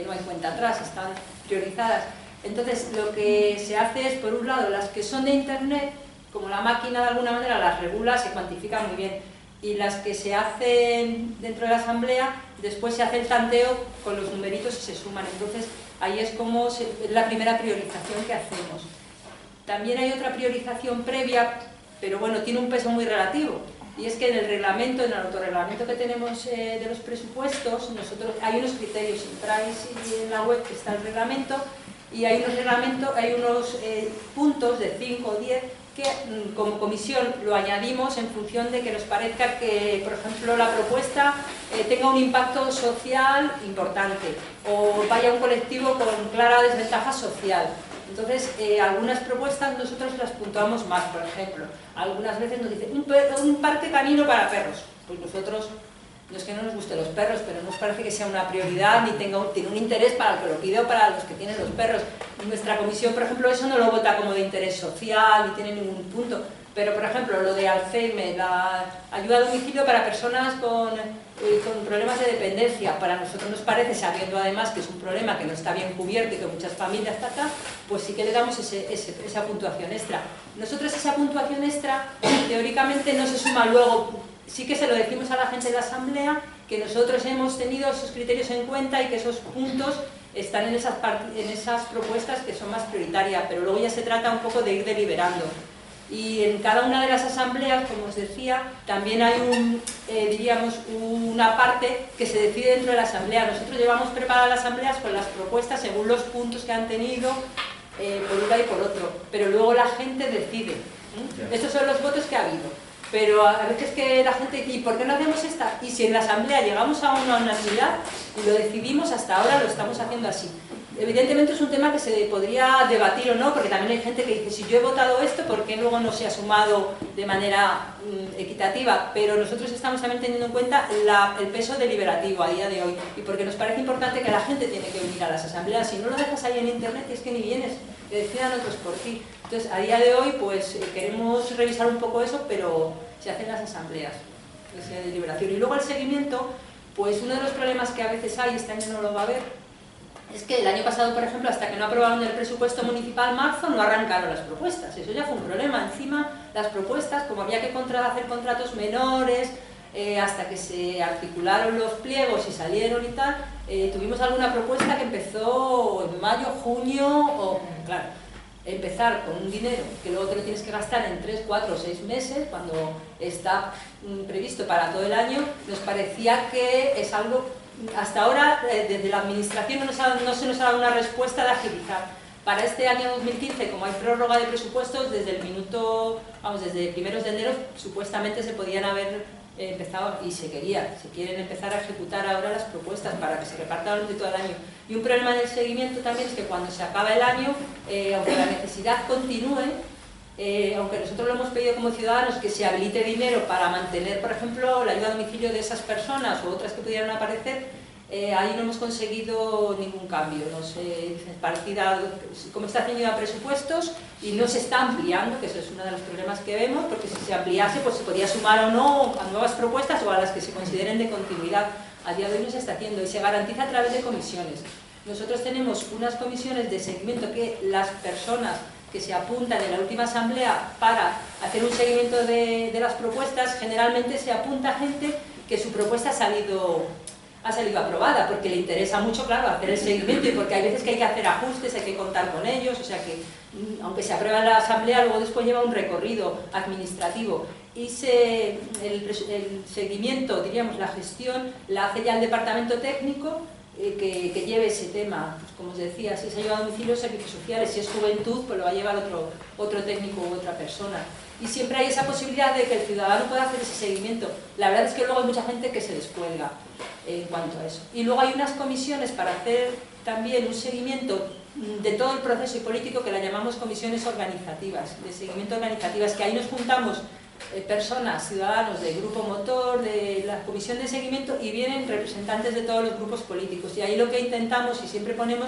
no hay cuenta atrás, están priorizadas. Entonces lo que se hace es, por un lado, las que son de internet, como la máquina de alguna manera las regula, se cuantifica muy bien, y las que se hacen dentro de la asamblea, después se hace el tanteo con los numeritos y se suman. Entonces ahí es como es la primera priorización que hacemos. También hay otra priorización previa, pero bueno, tiene un peso muy relativo, y es que en el reglamento, en el autorreglamento que tenemos de los presupuestos, hay unos criterios, entráis en la web que está el reglamento, y hay unos puntos de 5 o 10 que como comisión lo añadimos en función de que nos parezca que, por ejemplo, la propuesta tenga un impacto social importante o vaya a un colectivo con clara desventaja social. Entonces, algunas propuestas nosotros las puntuamos más, por ejemplo. Algunas veces nos dicen un parque canino para perros. Pues nosotros, no es que no nos gusten los perros, pero no nos parece que sea una prioridad ni tiene un interés para el que lo pide o para los que tienen los perros. Nuestra comisión, por ejemplo, eso no lo vota como de interés social ni tiene ningún punto. Pero, por ejemplo, lo de Alzheimer, la ayuda a domicilio para personas con problemas de dependencia, para nosotros nos parece, sabiendo además que es un problema que no está bien cubierto y que muchas familias tratan, pues sí que le damos esa puntuación extra. Nosotros esa puntuación extra, teóricamente, no se suma luego, sí que se lo decimos a la gente de la asamblea, que nosotros hemos tenido esos criterios en cuenta y que esos puntos están en esas propuestas que son más prioritarias, pero luego ya se trata un poco de ir deliberando. Y en cada una de las asambleas, como os decía, también hay diríamos, una parte que se decide dentro de la asamblea. Nosotros llevamos preparadas las asambleas con las propuestas según los puntos que han tenido, por un lado y por otro, pero luego la gente decide. Estos son los votos que ha habido. Pero a veces que la gente dice, ¿y por qué no hacemos esta? Y si en la asamblea llegamos a una unanimidad y lo decidimos, hasta ahora lo estamos haciendo así. Evidentemente es un tema que se podría debatir o no, porque también hay gente que dice, si yo he votado esto, ¿por qué luego no se ha sumado de manera equitativa? Pero nosotros estamos también teniendo en cuenta el peso deliberativo a día de hoy, y porque nos parece importante que la gente tiene que venir a las asambleas. Si no lo dejas ahí en internet, es que ni vienes, que decidan otros por ti. Entonces, a día de hoy, pues queremos revisar un poco eso, pero se hacen las asambleas. necesidad de deliberación. Y luego el seguimiento, pues uno de los problemas que a veces hay, este año no lo va a haber, es que el año pasado, por ejemplo, hasta que no aprobaron el presupuesto municipal marzo, no arrancaron las propuestas. Eso ya fue un problema. Encima, las propuestas, como había que hacer contratos menores, hasta que se articularon los pliegos y salieron y tal, tuvimos alguna propuesta que empezó en mayo, junio, o claro, empezar con un dinero que luego te lo tienes que gastar en 3, 4 o 6 meses, cuando está previsto para todo el año, nos parecía que es algo, hasta ahora, desde la administración no se nos ha dado una respuesta de agilizar. Para este año 2015, como hay prórroga de presupuestos, desde primeros de enero, supuestamente se podían haber empezado, y se quieren empezar a ejecutar ahora las propuestas para que se repartan durante todo el año. Y un problema del seguimiento también es que cuando se acaba el año, aunque la necesidad continúe, aunque nosotros lo hemos pedido como ciudadanos que se habilite dinero para mantener, por ejemplo, la ayuda a domicilio de esas personas o otras que pudieran aparecer, ahí no hemos conseguido ningún cambio. No sé, parecida como está haciendo a presupuestos y no se está ampliando, que eso es uno de los problemas que vemos, porque si se ampliase pues se podría sumar o no a nuevas propuestas o a las que se consideren de continuidad. A día de hoy no se está haciendo y se garantiza a través de comisiones. Nosotros tenemos unas comisiones de seguimiento que las personas que se apuntan en la última asamblea para hacer un seguimiento de las propuestas, generalmente se apunta gente que su propuesta ha salido aprobada, porque le interesa mucho, claro, hacer el seguimiento y porque hay veces que hay que hacer ajustes, hay que contar con ellos, o sea que aunque se aprueba en la asamblea, luego después lleva un recorrido administrativo y el seguimiento, diríamos, la gestión la hace ya el departamento técnico que lleve ese tema, pues como os decía, si es ayuda a domicilio, servicios sociales, si es juventud, pues lo va a llevar otro técnico u otra persona. Y siempre hay esa posibilidad de que el ciudadano pueda hacer ese seguimiento. La verdad es que luego hay mucha gente que se descuelga en cuanto a eso. Y luego hay unas comisiones para hacer también un seguimiento de todo el proceso político que la llamamos comisiones organizativas, de seguimiento organizativas, que ahí nos juntamos personas, ciudadanos del grupo motor, de la comisión de seguimiento, y vienen representantes de todos los grupos políticos. Y ahí lo que intentamos, y siempre ponemos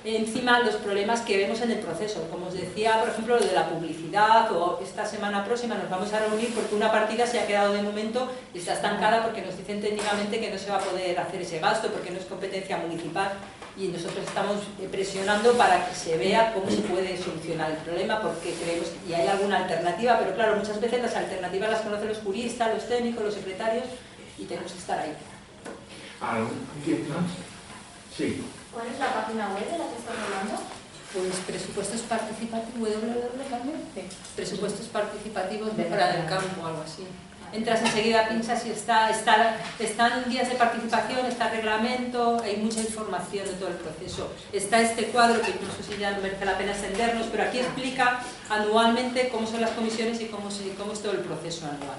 encima los problemas que vemos en el proceso, como os decía, por ejemplo, lo de la publicidad, o esta semana próxima nos vamos a reunir porque una partida se ha quedado de momento, está estancada porque nos dicen técnicamente que no se va a poder hacer ese gasto porque no es competencia municipal, y nosotros estamos presionando para que se vea cómo se puede solucionar el problema, porque creemos que hay alguna alternativa, pero claro, muchas veces las alternativas las conocen los juristas, los técnicos, los secretarios, y tenemos que estar ahí. ¿Quién más? Sí. ¿Cuál es la página web de la que estás hablando? Pues presupuestos participativos, presupuestos participativos mejora del campo, algo así. Entras enseguida, pinchas y están días de participación, está reglamento, hay mucha información de todo el proceso. Está este cuadro que no sé si ya merece la pena extendernos, pero aquí explica anualmente cómo son las comisiones y cómo es todo el proceso anual.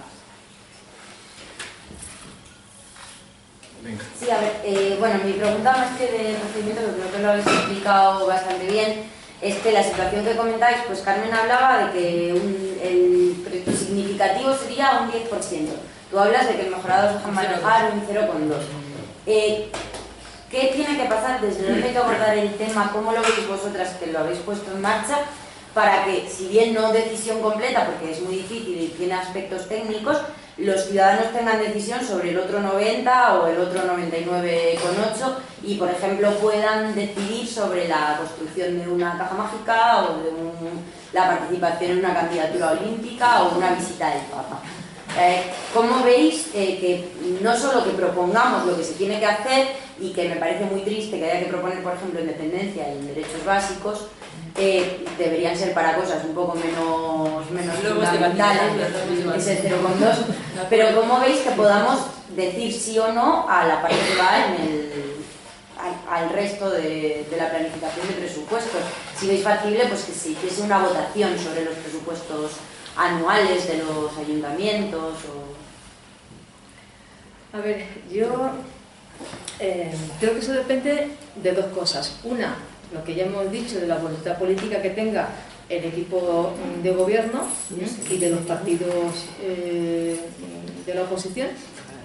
Venga. Sí, a ver, bueno, mi pregunta más que de procedimiento, que creo que lo habéis explicado bastante bien, es que la situación que comentáis, pues Carmen hablaba de que el significativo sería un 10%. Tú hablas de que el mejorado se deja manejar un 0,2%. ¿Qué tiene que pasar? ¿Desde dónde hay que abordar el tema? ¿Cómo lo veis vosotras que lo habéis puesto en marcha? Para que, si bien no decisión completa, porque es muy difícil y tiene aspectos técnicos, los ciudadanos tengan decisión sobre el otro 90 o el otro 99,8 y, por ejemplo, puedan decidir sobre la construcción de una caja mágica o de la participación en una candidatura olímpica o una visita del Papa. ¿Cómo veis que no solo que propongamos lo que se tiene que hacer y que me parece muy triste que haya que proponer, por ejemplo, independencia y derechos básicos, deberían ser para cosas un poco menos fundamentales, ese 0,2, pero ¿cómo veis que podamos decir sí o no a la parte que va al resto de la planificación de presupuestos? Si veis factible, pues que se hiciese una votación sobre los presupuestos anuales de los ayuntamientos A ver, yo creo que eso depende de dos cosas. Una, lo que ya hemos dicho de la voluntad política que tenga el equipo de gobierno y de los partidos de la oposición,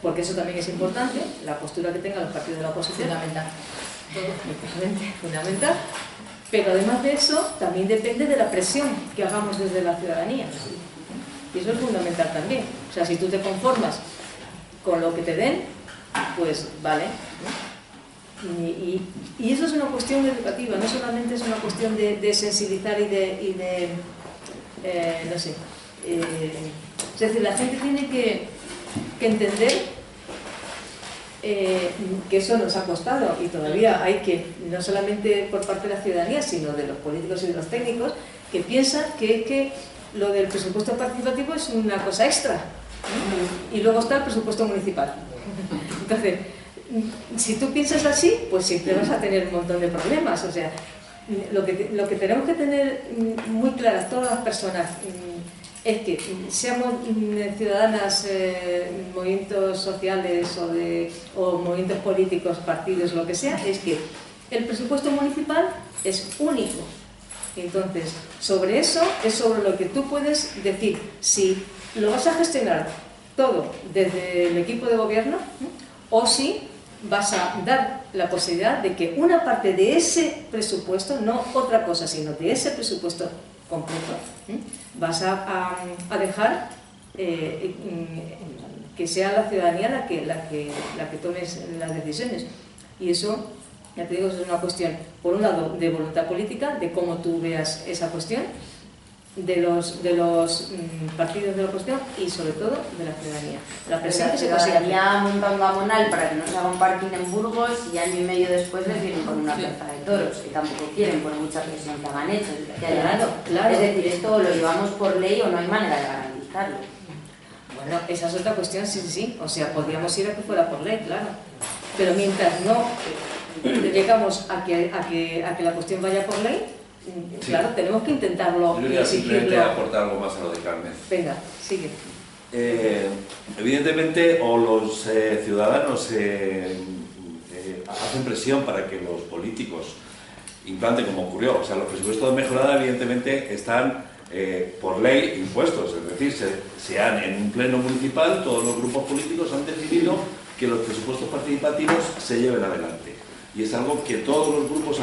porque eso también es importante, la postura que tengan los partidos de la oposición. Fundamental. Fundamental. Pero además de eso, también depende de la presión que hagamos desde la ciudadanía. Y eso es fundamental también. O sea, si tú te conformas con lo que te den, pues vale, ¿no? Y eso es una cuestión educativa, no solamente es una cuestión de sensibilizar y de no sé, es decir, la gente tiene que entender que eso nos ha costado, y todavía hay que, no solamente por parte de la ciudadanía, sino de los políticos y de los técnicos, que piensan que lo del presupuesto participativo es una cosa extra, ¿no? Y luego está el presupuesto municipal. Entonces, si tú piensas así, pues siempre vas a tener un montón de problemas. O sea, lo que tenemos que tener muy claras todas las personas es que seamos ciudadanas, movimientos sociales o movimientos políticos, partidos, lo que sea, es que el presupuesto municipal es único. Entonces, sobre eso es sobre lo que tú puedes decir si lo vas a gestionar todo desde el equipo de gobierno, o si vas a dar la posibilidad de que una parte de ese presupuesto, no otra cosa, sino de ese presupuesto completo, vas a dejar que sea la ciudadanía la que tome las decisiones. Y eso, ya te digo, es una cuestión, por un lado, de voluntad política, de cómo tú veas esa cuestión, de los partidos de la oposición y sobre todo de la ciudadanía. La presión que se consigue. La ciudadanía monta un gamonal para que no se haga un parking en Burgos y año y medio después les vienen con una plaza de toros, que tampoco quieren por mucha presión que hagan hecho. Claro. Es decir, esto lo llevamos por ley o no hay manera de garantizarlo. Bueno, esa es otra cuestión, sí. O sea, podríamos ir a que fuera por ley, claro. Pero mientras no llegamos a que la cuestión vaya por ley, sí, claro, tenemos que intentarlo. Yo quería simplemente aportar algo más a lo de Carmen. Venga, sigue. Evidentemente, o los ciudadanos hacen presión para que los políticos implanten, como ocurrió. O sea, los presupuestos de mejorada, evidentemente, están por ley impuestos. Es decir, en un pleno municipal, todos los grupos políticos han decidido que los presupuestos participativos se lleven adelante. Y es algo que todos los grupos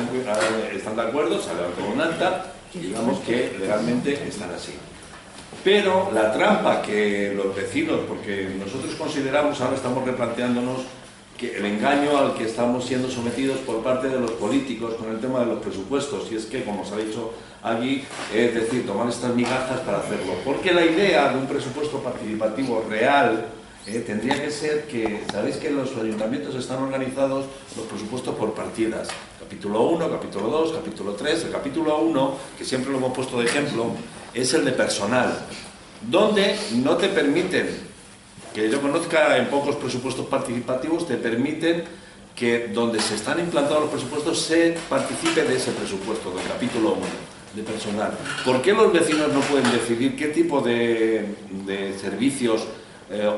están de acuerdo, se ha levantado un acta y digamos que legalmente están así. Pero la trampa que los vecinos, porque nosotros consideramos, ahora estamos replanteándonos que el engaño al que estamos siendo sometidos por parte de los políticos con el tema de los presupuestos, y es que, como se ha dicho aquí, es decir, tomar estas migajas para hacerlo. Porque la idea de un presupuesto participativo real tendría que ser que, sabéis que los ayuntamientos están organizados los presupuestos por partidas, capítulo 1, capítulo 2, capítulo 3, el capítulo 1, que siempre lo hemos puesto de ejemplo, es el de personal, donde no te permiten, que yo conozca en pocos presupuestos participativos, te permiten que donde se están implantados los presupuestos se participe de ese presupuesto, del capítulo 1. De personal. ¿Por qué los vecinos no pueden decidir qué tipo de servicios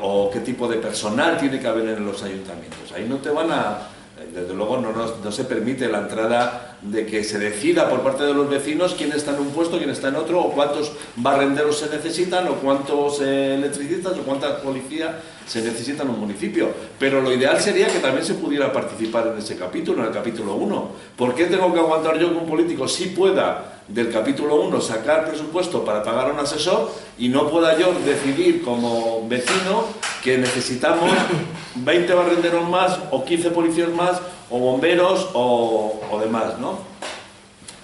o qué tipo de personal tiene que haber en los ayuntamientos? Ahí no te van a... Desde luego no se permite la entrada de que se decida por parte de los vecinos quién está en un puesto, quién está en otro, o cuántos barrenderos se necesitan, o cuántos electricistas, o cuántas policías se necesitan en un municipio. Pero lo ideal sería que también se pudiera participar en ese capítulo, en el capítulo 1. ¿Por qué tengo que aguantar yo que un político sí pueda del capítulo 1 sacar presupuesto para pagar a un asesor y no pueda yo decidir como vecino que necesitamos 20 barrenderos más o 15 policías más o bomberos o demás, ¿no?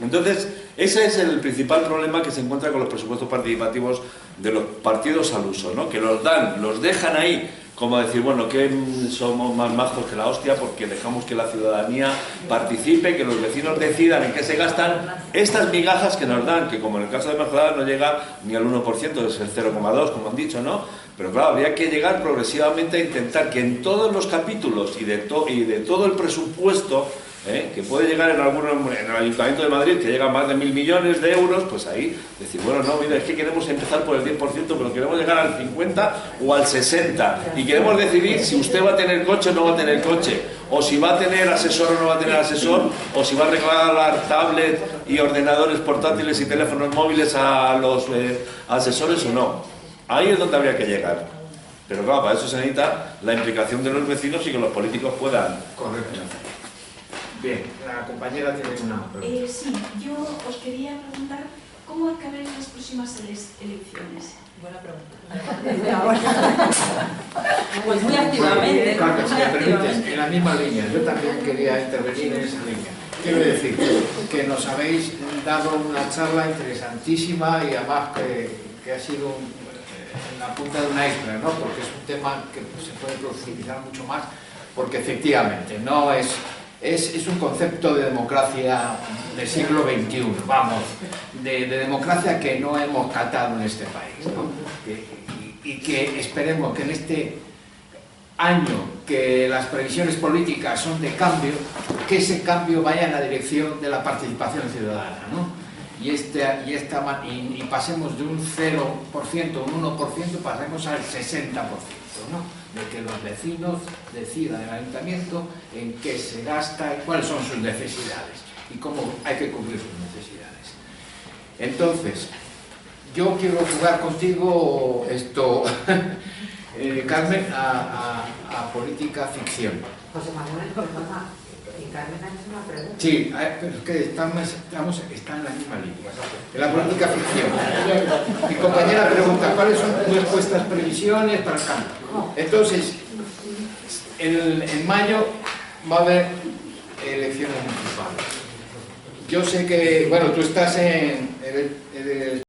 Entonces, ese es el principal problema que se encuentra con los presupuestos participativos de los partidos al uso, ¿no? Que los dejan ahí como decir, bueno, que somos más majos que la hostia porque dejamos que la ciudadanía participe, que los vecinos decidan en qué se gastan estas migajas que nos dan, que como en el caso de Mejorada no llega ni al 1%, es el 0,2%, como han didicho, ¿no? Pero claro, habría que llegar progresivamente a intentar que en todos los capítulos y de todo el presupuesto, que puede llegar en el Ayuntamiento de Madrid, que llega a más de 1.000 millones de euros, pues ahí decir, bueno, no, mira, es que queremos empezar por el 10%, pero queremos llegar al 50% o al 60%, y queremos decidir si usted va a tener coche o no va a tener coche, o si va a tener asesor o no va a tener asesor, o si va a regalar tablets y ordenadores portátiles y teléfonos móviles a los asesores o no. Ahí es donde habría que llegar. Pero claro, para eso se necesita la implicación de los vecinos y que los políticos puedan. Correcto. Bien, la compañera tiene una pregunta. Sí, yo os quería preguntar ¿cómo acaben las próximas elecciones? Buena pregunta. Pues muy activamente. Carmen, si me permites, en la misma línea, yo también quería intervenir en esa línea. Quiero decir que nos habéis dado una charla interesantísima y además que ha sido en la punta de un iceberg, ¿no? Porque es un tema que se puede profundizar mucho más, porque efectivamente no es un concepto de democracia del siglo XXI, vamos, de democracia que no hemos catado en este país, ¿no? Y que esperemos que en este año que las previsiones políticas son de cambio, que ese cambio vaya en la dirección de la participación ciudadana, ¿no? Y pasemos de un 0%, un 1%, pasemos al 60%, ¿no? De que los vecinos decidan en el ayuntamiento en qué se gasta y cuáles son sus necesidades y cómo hay que cubrir sus necesidades. Entonces, yo quiero jugar contigo esto, Carmen, a política ficción. José Manuel, perdona, y Carmen ha hecho una pregunta. Sí, pero es que está en la misma línea. En la política ficción. Mi compañera pregunta, ¿cuáles son vuestras previsiones para el cambio? Entonces, en mayo va a haber elecciones municipales. Yo sé que, bueno, tú estás en el